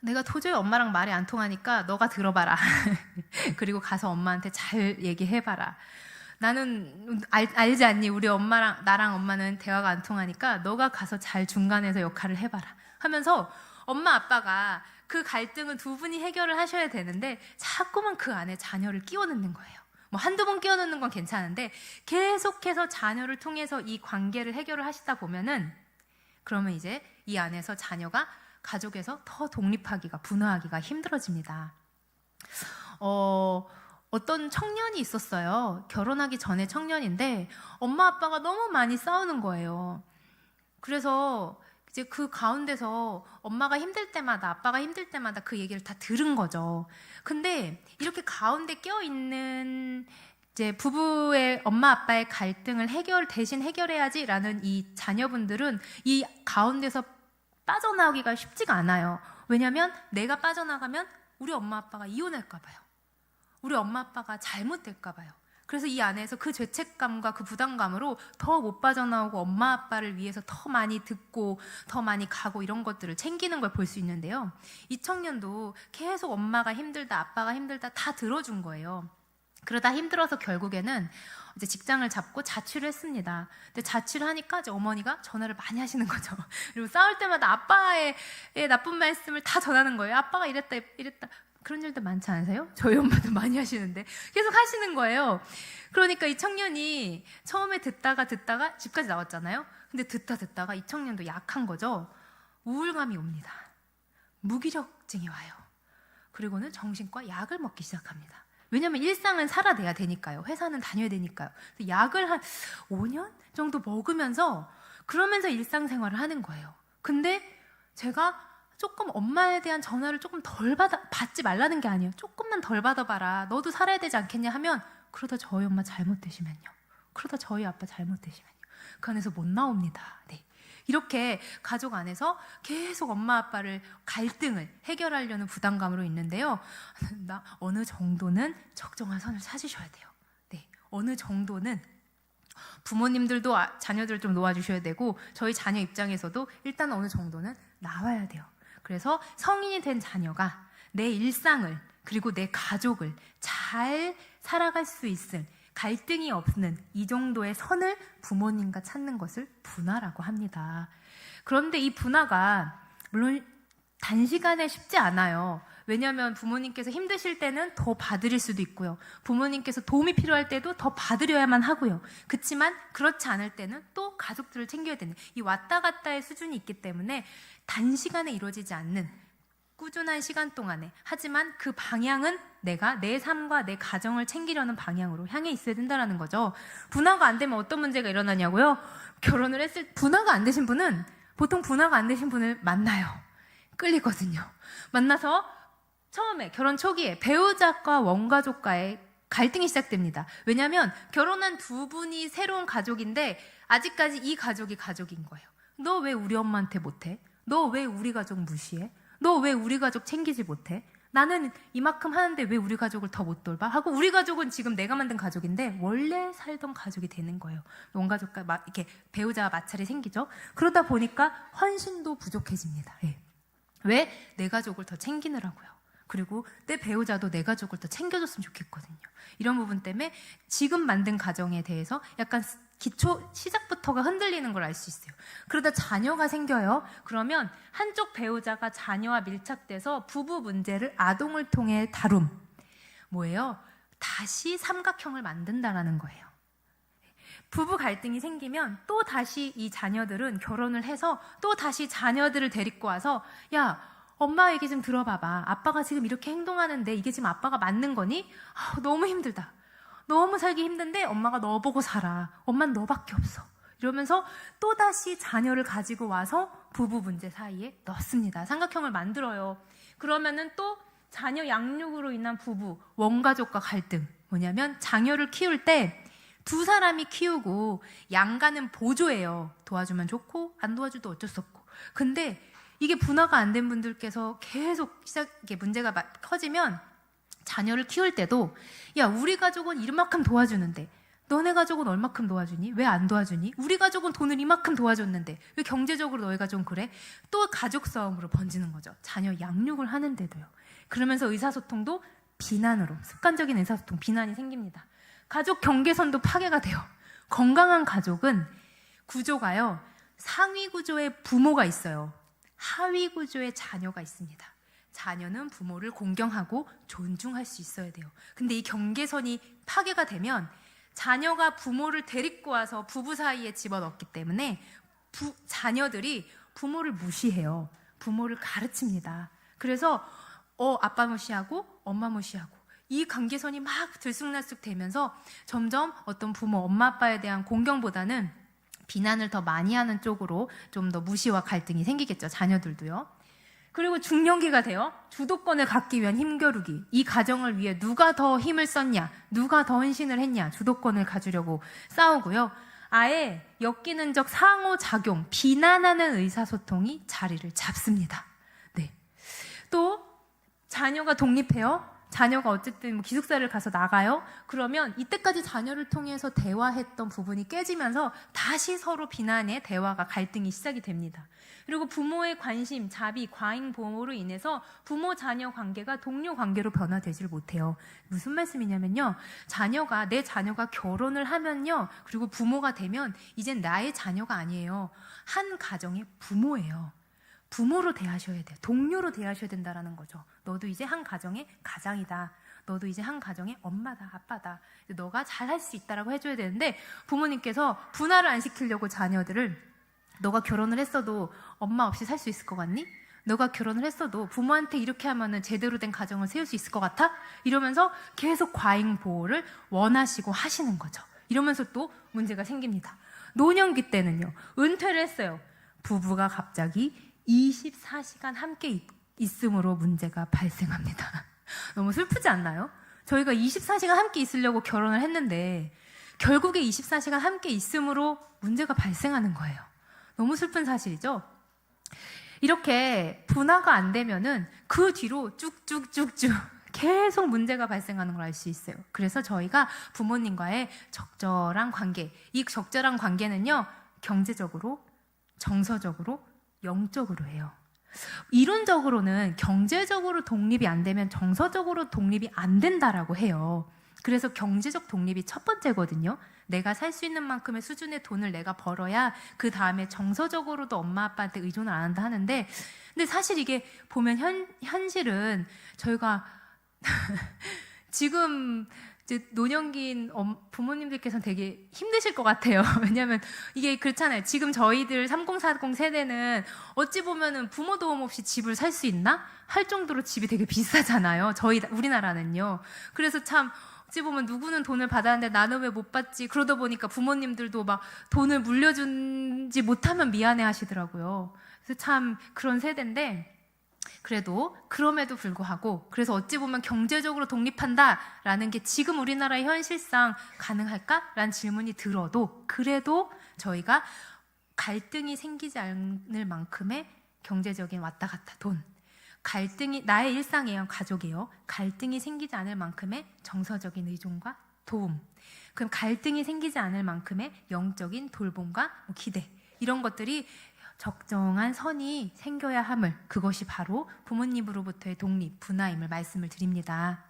내가 도저히 엄마랑 말이 안 통하니까 너가 들어봐라. 그리고 가서 엄마한테 잘 얘기해봐라. 나는 알지 않니? 우리 엄마랑 나랑 엄마는 대화가 안 통하니까 너가 가서 잘 중간에서 역할을 해봐라. 하면서 엄마 아빠가 그 갈등은 두 분이 해결을 하셔야 되는데 자꾸만 그 안에 자녀를 끼워 넣는 거예요. 뭐 한두 번 끼워 넣는 건 괜찮은데 계속해서 자녀를 통해서 이 관계를 해결을 하시다 보면은 그러면 이제 이 안에서 자녀가 가족에서 더 독립하기가, 분화하기가 힘들어집니다. 어떤 청년이 있었어요. 결혼하기 전에 청년인데 엄마 아빠가 너무 많이 싸우는 거예요. 그래서 이제 그 가운데서 엄마가 힘들 때마다, 아빠가 힘들 때마다 그 얘기를 다 들은 거죠. 근데 이렇게 가운데 껴있는 이제 부부의 엄마 아빠의 갈등을 대신 해결해야지라는 이 자녀분들은 이 가운데서 빠져나오기가 쉽지가 않아요. 왜냐하면 내가 빠져나가면 우리 엄마 아빠가 이혼할까 봐요. 우리 엄마 아빠가 잘못될까 봐요. 그래서 이 안에서 그 죄책감과 그 부담감으로 더 못 빠져나오고 엄마 아빠를 위해서 더 많이 듣고 더 많이 가고 이런 것들을 챙기는 걸 볼 수 있는데요. 이 청년도 계속 엄마가 힘들다, 아빠가 힘들다 다 들어준 거예요. 그러다 힘들어서 결국에는 이제 직장을 잡고 자취를 했습니다. 근데 자취를 하니까 이제 어머니가 전화를 많이 하시는 거죠. 그리고 싸울 때마다 아빠의 나쁜 말씀을 다 전하는 거예요. 아빠가 이랬다, 이랬다. 그런 일도 많지 않으세요? 저희 엄마도 많이 하시는데 계속 하시는 거예요. 그러니까 이 청년이 처음에 듣다가 집까지 나왔잖아요. 근데 듣다가 이 청년도 약한 거죠. 우울감이 옵니다. 무기력증이 와요. 그리고는 정신과 약을 먹기 시작합니다. 왜냐면 일상은 살아내야 되니까요. 회사는 다녀야 되니까요. 약을 한 5년 정도 먹으면서 그러면서 일상생활을 하는 거예요. 근데 제가 조금 엄마에 대한 전화를 조금 덜 받지 말라는 게 아니에요. 조금만 덜 받아봐라. 너도 살아야 되지 않겠냐 하면 그러다 저희 엄마 잘못되시면요. 그러다 저희 아빠 잘못되시면요. 그 안에서 못 나옵니다. 이렇게 가족 안에서 계속 엄마 아빠를 갈등을 해결하려는 부담감으로 있는데요. 어느 정도는 적정한 선을 찾으셔야 돼요. 어느 정도는 부모님들도 자녀들을 좀 놓아주셔야 되고 저희 자녀 입장에서도 일단 어느 정도는 나와야 돼요. 그래서 성인이 된 자녀가 내 일상을 그리고 내 가족을 잘 살아갈 수 있을 갈등이 없는 이 정도의 선을 부모님과 찾는 것을 분화라고 합니다. 그런데 이 분화가 물론 단시간에 쉽지 않아요. 왜냐하면 부모님께서 힘드실 때는 더 받으릴 수도 있고요. 부모님께서 도움이 필요할 때도 더 받으려야만 하고요. 그렇지만 그렇지 않을 때는 또 가족들을 챙겨야 되는 이 왔다 갔다의 수준이 있기 때문에 단시간에 이루어지지 않는 꾸준한 시간 동안에, 하지만 그 방향은 내가 내 삶과 내 가정을 챙기려는 방향으로 향해 있어야 된다는 거죠. 분화가 안 되면 어떤 문제가 일어나냐고요? 결혼을 했을 때 분화가 안 되신 분은 보통 분화가 안 되신 분을 만나요. 끌리거든요. 만나서 처음에 결혼 초기에 배우자과 원가족과의 갈등이 시작됩니다. 왜냐하면 결혼한 두 분이 새로운 가족인데 아직까지 이 가족이 가족인 거예요. 너 왜 우리 엄마한테 못해? 너 왜 우리 가족 무시해? 너 왜 우리 가족 챙기지 못해? 나는 이만큼 하는데 왜 우리 가족을 더 못 돌봐? 하고 우리 가족은 지금 내가 만든 가족인데 원래 살던 가족이 되는 거예요. 원가족과 이렇게 배우자와 마찰이 생기죠. 그러다 보니까 헌신도 부족해집니다. 예. 왜? 내 가족을 더 챙기느라고요. 그리고 내 배우자도 내 가족을 더 챙겨줬으면 좋겠거든요. 이런 부분 때문에 지금 만든 가정에 대해서 약간 기초 시작부터가 흔들리는 걸 알 수 있어요. 그러다 자녀가 생겨요. 그러면 한쪽 배우자가 자녀와 밀착돼서 부부 문제를 아동을 통해 다룸. 뭐예요? 다시 삼각형을 만든다라는 거예요. 부부 갈등이 생기면 또 다시 이 자녀들은 결혼을 해서 또 다시 자녀들을 데리고 와서 야, 엄마 얘기 좀 들어봐봐. 아빠가 지금 이렇게 행동하는데 이게 지금 아빠가 맞는 거니? 너무 힘들다. 너무 살기 힘든데 엄마가 너 보고 살아. 엄마는 너밖에 없어. 이러면서 또다시 자녀를 가지고 와서 부부 문제 사이에 넣습니다. 삼각형을 만들어요. 그러면은 또 자녀 양육으로 인한 부부, 원가족과 갈등. 뭐냐면 자녀를 키울 때 두 사람이 키우고 양가는 보조예요. 도와주면 좋고 안 도와줘도 어쩔 수 없고. 근데 이게 분화가 안 된 분들께서 계속 이게 문제가 커지면 자녀를 키울 때도 야, 우리 가족은 이만큼 도와주는데 너네 가족은 얼마큼 도와주니? 왜 안 도와주니? 우리 가족은 돈을 이만큼 도와줬는데 왜 경제적으로 너희가 좀 그래? 또 가족 싸움으로 번지는 거죠. 자녀 양육을 하는데도요. 그러면서 의사소통도 비난으로, 습관적인 의사소통, 비난이 생깁니다. 가족 경계선도 파괴가 돼요. 건강한 가족은 구조가요, 상위 구조의 부모가 있어요. 하위 구조의 자녀가 있습니다. 자녀는 부모를 공경하고 존중할 수 있어야 돼요. 근데 이 경계선이 파괴가 되면 자녀가 부모를 데리고 와서 부부 사이에 집어넣기 때문에 자녀들이 부모를 무시해요. 부모를 가르칩니다. 그래서 아빠 무시하고 엄마 무시하고 이 관계선이 막 들쑥날쑥 되면서 점점 어떤 부모, 엄마 아빠에 대한 공경보다는 비난을 더 많이 하는 쪽으로 좀 더 무시와 갈등이 생기겠죠. 자녀들도요. 그리고 중년기가 돼요. 주도권을 갖기 위한 힘겨루기. 이 가정을 위해 누가 더 힘을 썼냐, 누가 더 헌신을 했냐, 주도권을 가지려고 싸우고요. 아예 엮이는적 상호작용, 비난하는 의사소통이 자리를 잡습니다. 네. 또 자녀가 독립해요. 자녀가 어쨌든 뭐 기숙사를 가서 나가요. 그러면 이때까지 자녀를 통해서 대화했던 부분이 깨지면서 다시 서로 비난의 대화가 갈등이 시작이 됩니다. 그리고 부모의 관심, 자비, 과잉 보호로 인해서 부모 자녀 관계가 동료 관계로 변화되질 못해요. 무슨 말씀이냐면요. 내 자녀가 결혼을 하면요. 그리고 부모가 되면 이젠 나의 자녀가 아니에요. 한 가정의 부모예요. 부모로 대하셔야 돼요. 동료로 대하셔야 된다라는 거죠. 너도 이제 한 가정의 가장이다. 너도 이제 한 가정의 엄마다, 아빠다. 너가 잘할 수 있다라고 해줘야 되는데 부모님께서 분할을 안 시키려고 자녀들을 너가 결혼을 했어도 엄마 없이 살 수 있을 것 같니? 너가 결혼을 했어도 부모한테 이렇게 하면은 제대로 된 가정을 세울 수 있을 것 같아? 이러면서 계속 과잉 보호를 원하시고 하시는 거죠. 이러면서 또 문제가 생깁니다. 노년기 때는요. 은퇴를 했어요. 부부가 갑자기 24시간 함께 있음으로 문제가 발생합니다. 너무 슬프지 않나요? 저희가 24시간 함께 있으려고 결혼을 했는데 결국에 24시간 함께 있음으로 문제가 발생하는 거예요. 너무 슬픈 사실이죠? 이렇게 분화가 안 되면은 그 뒤로 쭉쭉쭉쭉 계속 문제가 발생하는 걸 알 수 있어요. 그래서 저희가 부모님과의 적절한 관계, 이 적절한 관계는요, 경제적으로, 정서적으로, 영적으로 해요. 이론적으로는 경제적으로 독립이 안 되면 정서적으로 독립이 안 된다라고 해요. 그래서 경제적 독립이 첫 번째거든요. 내가 살 수 있는 만큼의 수준의 돈을 내가 벌어야 그 다음에 정서적으로도 엄마 아빠한테 의존을 안 한다 하는데, 근데 사실 이게 보면 현실은 저희가 지금 이제 노년기인 부모님들께서는 되게 힘드실 것 같아요. 왜냐하면 이게 그렇잖아요. 지금 저희들 3040 세대는 어찌 보면은 부모 도움 없이 집을 살 수 있나? 할 정도로 집이 되게 비싸잖아요. 우리나라는요. 그래서 참 어찌 보면 누구는 돈을 받았는데 나는 왜 못 받지? 그러다 보니까 부모님들도 막 돈을 물려주지 못하면 미안해 하시더라고요. 그래서 참 그런 세대인데, 그래도 그럼에도 불구하고, 그래서 어찌 보면 경제적으로 독립한다라는 게 지금 우리나라의 현실상 가능할까라는 질문이 들어도, 그래도 저희가 갈등이 생기지 않을 만큼의 경제적인 왔다 갔다 돈, 갈등이 나의 일상이에요, 가족이에요. 갈등이 생기지 않을 만큼의 정서적인 의존과 도움, 그럼 갈등이 생기지 않을 만큼의 영적인 돌봄과 기대, 이런 것들이 적정한 선이 생겨야 함을, 그것이 바로 부모님으로부터의 독립, 분화임을 말씀을 드립니다.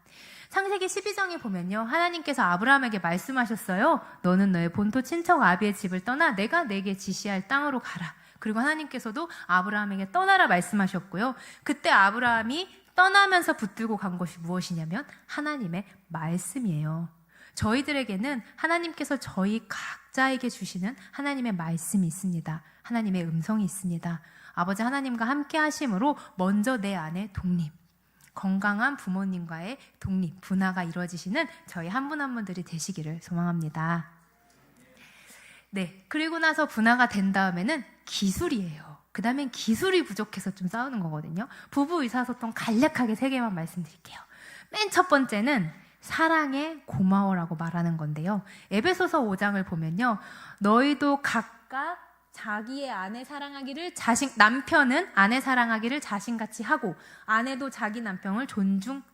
창세기 12장에 보면요, 하나님께서 아브라함에게 말씀하셨어요. 너는 너의 본토 친척 아비의 집을 떠나 내가 내게 지시할 땅으로 가라. 그리고 하나님께서도 아브라함에게 떠나라 말씀하셨고요. 그때 아브라함이 떠나면서 붙들고 간 것이 무엇이냐면 하나님의 말씀이에요. 저희들에게는 하나님께서 저희 각자에게 주시는 하나님의 말씀이 있습니다. 하나님의 음성이 있습니다. 아버지 하나님과 함께 하심으로 먼저 내 안에 독립, 건강한 부모님과의 독립, 분화가 이루어지시는 저희 한 분 한 분들이 되시기를 소망합니다. 네, 그리고 나서 분화가 된 다음에는 기술이에요. 그 다음엔 기술이 부족해서 좀 싸우는 거거든요. 부부 의사소통 간략하게 3개만 말씀드릴게요. 맨 첫 번째는 사랑해 고마워라고 말하는 건데요. 에베소서 5장을 보면요, 너희도 각각 자기의 아내 사랑하기를 남편은 아내 사랑하기를 자신같이 하고 아내도 자기 남편을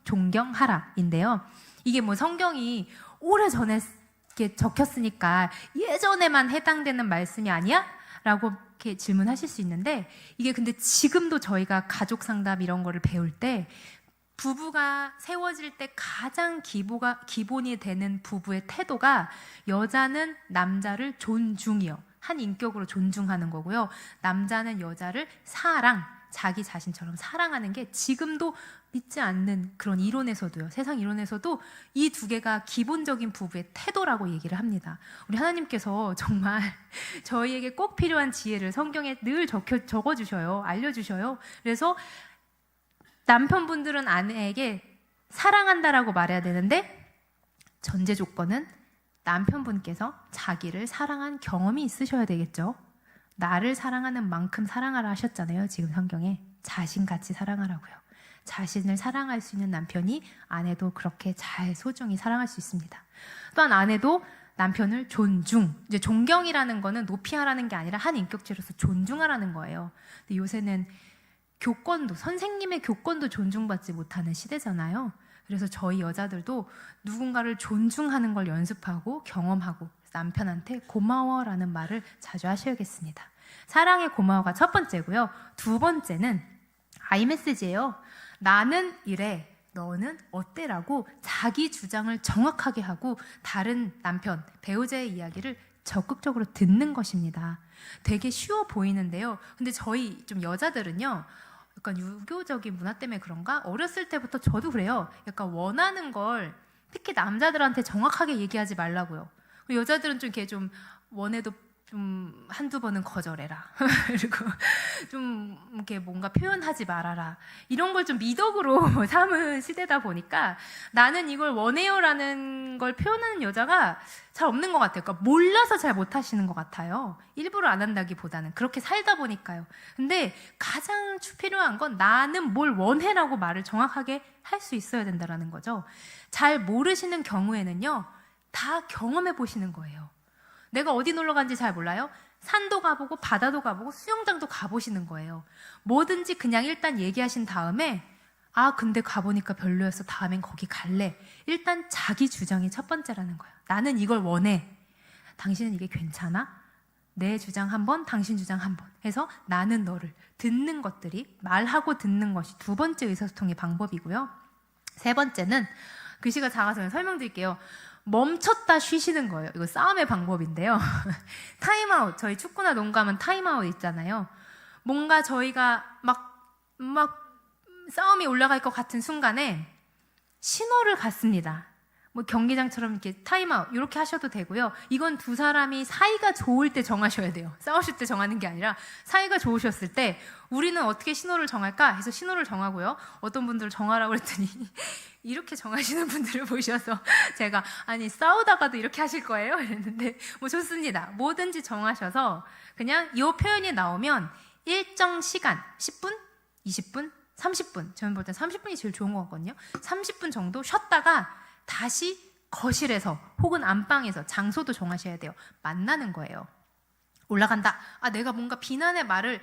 존경하라 인데요. 이게 뭐 성경이 오래전에 이렇게 적혔으니까 예전에만 해당되는 말씀이 아니야? 라고 이렇게 질문하실 수 있는데, 이게 근데 지금도 저희가 가족 상담 이런 거를 배울 때 부부가 세워질 때 가장 기본이 되는 부부의 태도가, 여자는 남자를 존중이요, 한 인격으로 존중하는 거고요. 남자는 여자를 자기 자신처럼 사랑하는 게 지금도 믿지 않는 그런 이론에서도요, 세상 이론에서도 이 2개가 기본적인 부부의 태도라고 얘기를 합니다. 우리 하나님께서 정말 저희에게 꼭 필요한 지혜를 성경에 늘 적어주셔요. 알려주셔요. 그래서 남편분들은 아내에게 사랑한다라고 말해야 되는데, 전제 조건은 남편분께서 자기를 사랑한 경험이 있으셔야 되겠죠. 나를 사랑하는 만큼 사랑하라 하셨잖아요. 지금 성경에 자신같이 사랑하라고요. 자신을 사랑할 수 있는 남편이 아내도 그렇게 잘 소중히 사랑할 수 있습니다. 또한 아내도 남편을 이제 존경이라는 거는 높이하라는 게 아니라 한 인격체로서 존중하라는 거예요. 근데 요새는 선생님의 교권도 존중받지 못하는 시대잖아요. 그래서 저희 여자들도 누군가를 존중하는 걸 연습하고 경험하고 남편한테 고마워라는 말을 자주 하셔야겠습니다. 사랑의 고마워가 첫 번째고요. 2번째는 아이메시지예요. 나는 이래, 너는 어때라고 자기 주장을 정확하게 하고 다른 남편, 배우자의 이야기를 적극적으로 듣는 것입니다. 되게 쉬워 보이는데요. 근데 저희 좀 여자들은요, 약간 유교적인 문화 때문에 그런가? 어렸을 때부터 저도 그래요. 약간 원하는 걸 특히 남자들한테 정확하게 얘기하지 말라고요. 여자들은 좀 이렇게 좀 원해도 좀 한두 번은 거절해라. 그리고 좀 이렇게 뭔가 표현하지 말아라. 이런 걸 좀 미덕으로 삼은 시대다 보니까 나는 이걸 원해요라는 걸 표현하는 여자가 잘 없는 것 같아요. 그러니까 몰라서 잘 못하시는 것 같아요. 일부러 안 한다기보다는 그렇게 살다 보니까요. 근데 가장 필요한 건 나는 뭘 원해라고 말을 정확하게 할 수 있어야 된다는 거죠. 잘 모르시는 경우에는요, 다 경험해 보시는 거예요. 내가 어디 놀러 간지 잘 몰라요? 산도 가보고 바다도 가보고 수영장도 가보시는 거예요. 뭐든지 그냥 일단 얘기하신 다음에 근데 가보니까 별로였어. 다음엔 거기 갈래. 일단 자기 주장이 첫 번째라는 거예요. 나는 이걸 원해. 당신은 이게 괜찮아? 내 주장 한 번, 당신 주장 한 번 해서 나는 너를 듣는 것들이, 말하고 듣는 것이 2번째 의사소통의 방법이고요. 3번째는 글씨가 작아서 그냥 설명드릴게요. 멈췄다 쉬시는 거예요. 이거 싸움의 방법인데요. 타임아웃. 저희 축구나 농구하면 타임아웃 있잖아요. 뭔가 저희가 막 싸움이 올라갈 것 같은 순간에 신호를 갖습니다. 뭐 경기장처럼 이렇게 타임아웃 이렇게 하셔도 되고요. 이건 두 사람이 사이가 좋을 때 정하셔야 돼요. 싸우실 때 정하는 게 아니라 사이가 좋으셨을 때 우리는 어떻게 신호를 정할까 해서 신호를 정하고요. 어떤 분들 정하라고 그랬더니 이렇게 정하시는 분들을 보셔서 제가 아니 싸우다가도 이렇게 하실 거예요? 이랬는데 뭐 좋습니다. 뭐든지 정하셔서 그냥 이 표현이 나오면 일정 시간 10분, 20분, 30분 저는 볼 때 30분이 제일 좋은 것 같거든요. 30분 정도 쉬었다가 다시 거실에서 혹은 안방에서 장소도 정하셔야 돼요. 만나는 거예요. 올라간다. 아, 내가 뭔가 비난의 말을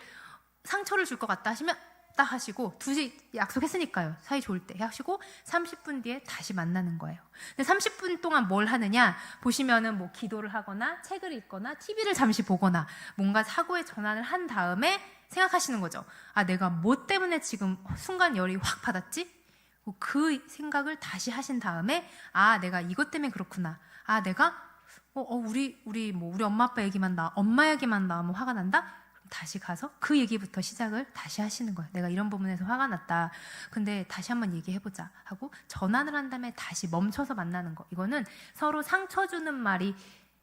상처를 줄 것 같다 하시면 딱 하시고 2시 약속했으니까요. 사이 좋을 때 하시고 30분 뒤에 다시 만나는 거예요. 근데 30분 동안 뭘 하느냐 보시면은 뭐 기도를 하거나 책을 읽거나 TV를 잠시 보거나 뭔가 사고의 전환을 한 다음에 생각하시는 거죠. 아, 내가 뭐 때문에 지금 순간 열이 확 받았지? 그 생각을 다시 하신 다음에 아, 내가 이것 때문에 그렇구나. 아, 내가 우리 엄마 아빠 얘기만 엄마 얘기만 나오면 화가 난다? 그럼 다시 가서 그 얘기부터 시작을 다시 하시는 거예요. 내가 이런 부분에서 화가 났다. 근데 다시 한번 얘기해보자 하고 전환을 한 다음에 다시 멈춰서 만나는 거. 이거는 서로 상처 주는 말이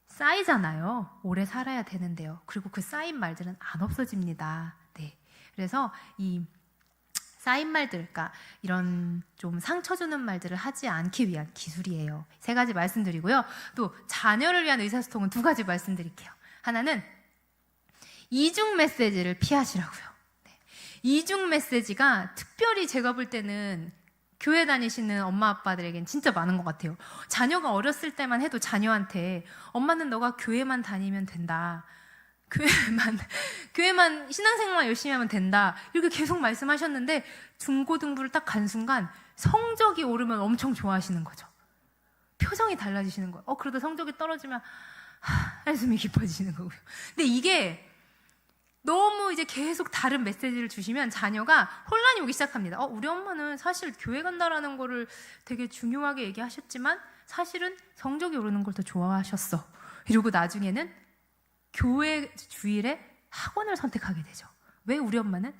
쌓이잖아요. 오래 살아야 되는데요. 그리고 그 쌓인 말들은 안 없어집니다. 네. 그래서 이 쌓인 말들, 그러니까 이런 좀 상처 주는 말들을 하지 않기 위한 기술이에요. 3가지 말씀드리고요. 또 자녀를 위한 의사소통은 2가지 말씀드릴게요. 하나는 이중 메시지를 피하시라고요. 네. 이중 메시지가 특별히 제가 볼 때는 교회 다니시는 엄마 아빠들에겐 진짜 많은 것 같아요. 자녀가 어렸을 때만 해도 자녀한테 엄마는 너가 교회만 다니면 된다. 교회만 신앙생활만 열심히 하면 된다. 이렇게 계속 말씀하셨는데 중고등부를 딱 간 순간 성적이 오르면 엄청 좋아하시는 거죠. 표정이 달라지시는 거예요. 그러다 성적이 떨어지면 한숨이 깊어지시는 거고요. 근데 이게 너무 이제 계속 다른 메시지를 주시면 자녀가 혼란이 오기 시작합니다. 우리 엄마는 사실 교회 간다라는 거를 되게 중요하게 얘기하셨지만 사실은 성적이 오르는 걸 더 좋아하셨어. 이러고 나중에는 교회 주일에 학원을 선택하게 되죠. 왜? 우리 엄마는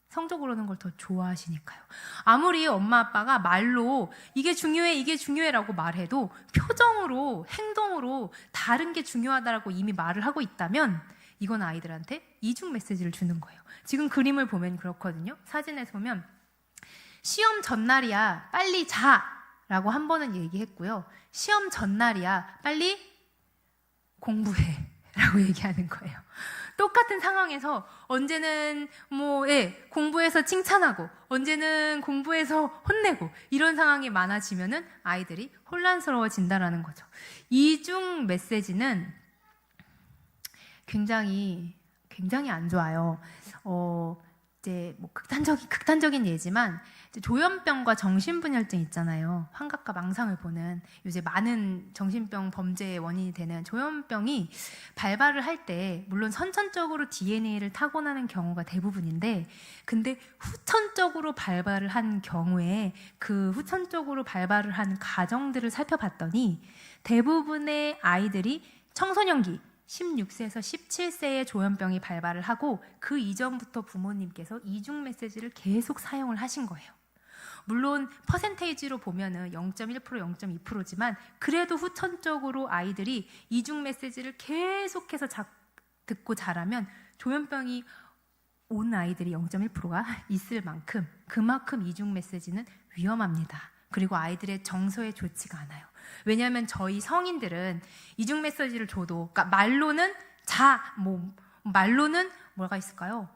성적 오르는 걸 더 좋아하시니까요. 아무리 엄마 아빠가 말로 이게 중요해라고 말해도 표정으로 행동으로 다른 게 중요하다라고 이미 말을 하고 있다면 이건 아이들한테 이중 메시지를 주는 거예요. 지금 그림을 보면 그렇거든요. 사진에서 보면 시험 전날이야 빨리 자라고 한 번은 얘기했고요. 시험 전날이야 빨리 공부해 라고 얘기하는 거예요. 똑같은 상황에서 언제는 공부해서 칭찬하고 언제는 공부해서 혼내고 이런 상황이 많아지면은 아이들이 혼란스러워진다라는 거죠. 이중 메시지는 굉장히 안 좋아요. 이제 뭐 극단적인 예지만 이제 조현병과 정신분열증 있잖아요. 환각과 망상을 보는 요새 많은 정신병 범죄의 원인이 되는 조현병이 발발을 할 때 물론 선천적으로 DNA를 타고나는 경우가 대부분인데 근데 후천적으로 발발을 한 경우에 그 후천적으로 발발을 한 가정들을 살펴봤더니 대부분의 아이들이 청소년기 16세에서 17세에 조현병이 발발을 하고 그 이전부터 부모님께서 이중 메시지를 계속 사용을 하신 거예요. 물론 퍼센테이지로 보면은 0.1%, 0.2%지만 그래도 후천적으로 아이들이 이중 메시지를 계속해서 듣고 자라면 조현병이 온 아이들이 0.1%가 있을 만큼 그만큼 이중 메시지는 위험합니다. 그리고 아이들의 정서에 좋지가 않아요. 왜냐하면 저희 성인들은 이중 메시지를 줘도, 그러니까 말로는 말로는 뭐가 있을까요?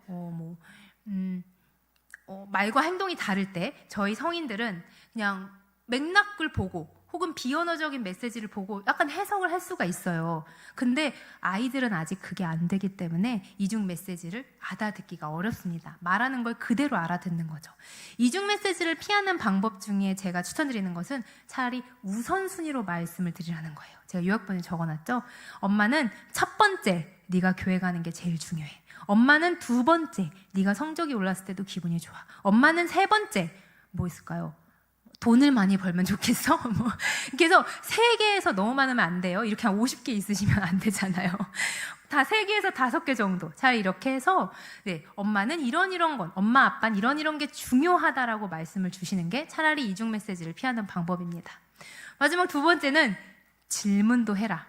말과 행동이 다를 때 저희 성인들은 그냥 맥락을 보고 혹은 비언어적인 메시지를 보고 약간 해석을 할 수가 있어요. 근데 아이들은 아직 그게 안 되기 때문에 이중 메시지를 알아듣기가 어렵습니다. 말하는 걸 그대로 알아듣는 거죠. 이중 메시지를 피하는 방법 중에 제가 추천드리는 것은 차라리 우선순위로 말씀을 드리라는 거예요. 제가 요약본에 적어놨죠. 엄마는 첫 번째, 네가 교회 가는 게 제일 중요해. 엄마는 두 번째, 네가 성적이 올랐을 때도 기분이 좋아. 엄마는 세 번째, 뭐 있을까요? 돈을 많이 벌면 좋겠어? 뭐 그래서 3개에서 너무 많으면 안 돼요. 이렇게 한 50개 있으시면 안 되잖아요. 다 3개에서 5개 정도. 잘 이렇게 해서 네, 엄마는 이런 건, 엄마 아빠는 이런 게 중요하다라고 말씀을 주시는 게 차라리 이중 메시지를 피하는 방법입니다. 마지막 2번째는 질문도 해라.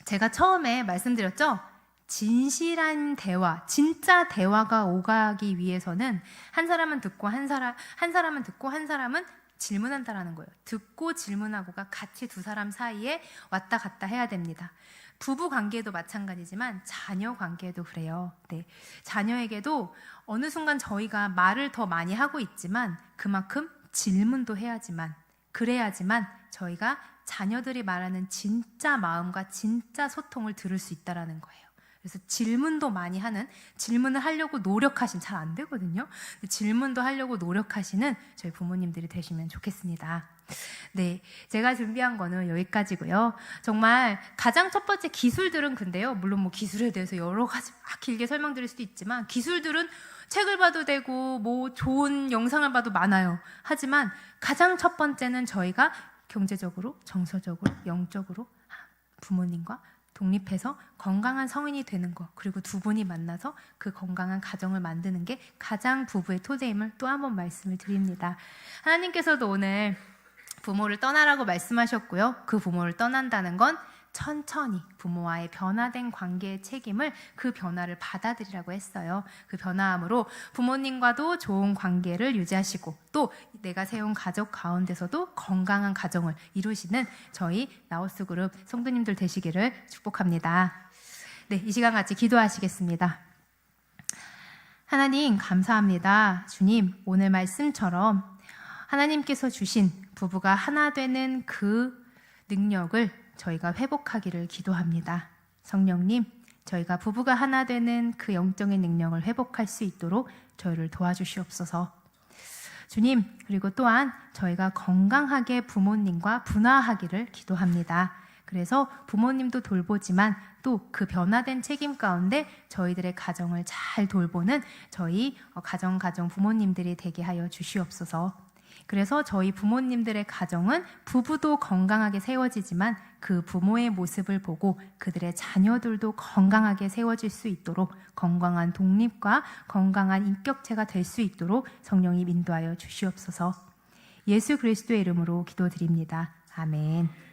제가 처음에 말씀드렸죠? 진실한 대화, 진짜 대화가 오가기 위해서는 한 사람은 듣고 한 사람은 듣고 한 사람은 질문한다라는 거예요. 듣고 질문하고가 같이 두 사람 사이에 왔다 갔다 해야 됩니다. 부부 관계도 마찬가지지만 자녀 관계도 그래요. 네. 자녀에게도 어느 순간 저희가 말을 더 많이 하고 있지만 그만큼 질문도 해야지만 그래야지만 저희가 자녀들이 말하는 진짜 마음과 진짜 소통을 들을 수 있다라는 거예요. 그래서 질문도 많이 하는, 질문을 하려고 노력하신, 잘 안 되거든요. 질문도 하려고 노력하시는 저희 부모님들이 되시면 좋겠습니다. 네, 제가 준비한 거는 여기까지고요. 정말 가장 첫 번째 기술들은 근데요, 물론 뭐 기술에 대해서 여러 가지 막 길게 설명드릴 수도 있지만 기술들은 책을 봐도 되고 뭐 좋은 영상을 봐도 많아요. 하지만 가장 첫 번째는 저희가 경제적으로, 정서적으로, 영적으로 부모님과 독립해서 건강한 성인이 되는 것, 그리고 두 분이 만나서 그 건강한 가정을 만드는 게 가장 부부의 토대임을 또 한 번 말씀을 드립니다. 하나님께서도 오늘 부모를 떠나라고 말씀하셨고요. 그 부모를 떠난다는 건 천천히 부모와의 변화된 관계의 책임을, 그 변화를 받아들이라고 했어요. 그 변화함으로 부모님과도 좋은 관계를 유지하시고 또 내가 세운 가족 가운데서도 건강한 가정을 이루시는 저희 나우스 그룹 성도님들 되시기를 축복합니다. 네, 이 시간 같이 기도하시겠습니다. 하나님 감사합니다. 주님, 오늘 말씀처럼 하나님께서 주신 부부가 하나 되는 그 능력을 저희가 회복하기를 기도합니다. 성령님, 저희가 부부가 하나 되는 그 영적인 능력을 회복할 수 있도록 저희를 도와주시옵소서. 주님, 그리고 또한 저희가 건강하게 부모님과 분화하기를 기도합니다. 그래서 부모님도 돌보지만 또 그 변화된 책임 가운데 저희들의 가정을 잘 돌보는 저희 가정 부모님들이 되게 하여 주시옵소서. 그래서 저희 부모님들의 가정은 부부도 건강하게 세워지지만 그 부모의 모습을 보고 그들의 자녀들도 건강하게 세워질 수 있도록 건강한 독립과 건강한 인격체가 될 수 있도록 성령이 인도하여 주시옵소서. 예수 그리스도의 이름으로 기도드립니다. 아멘.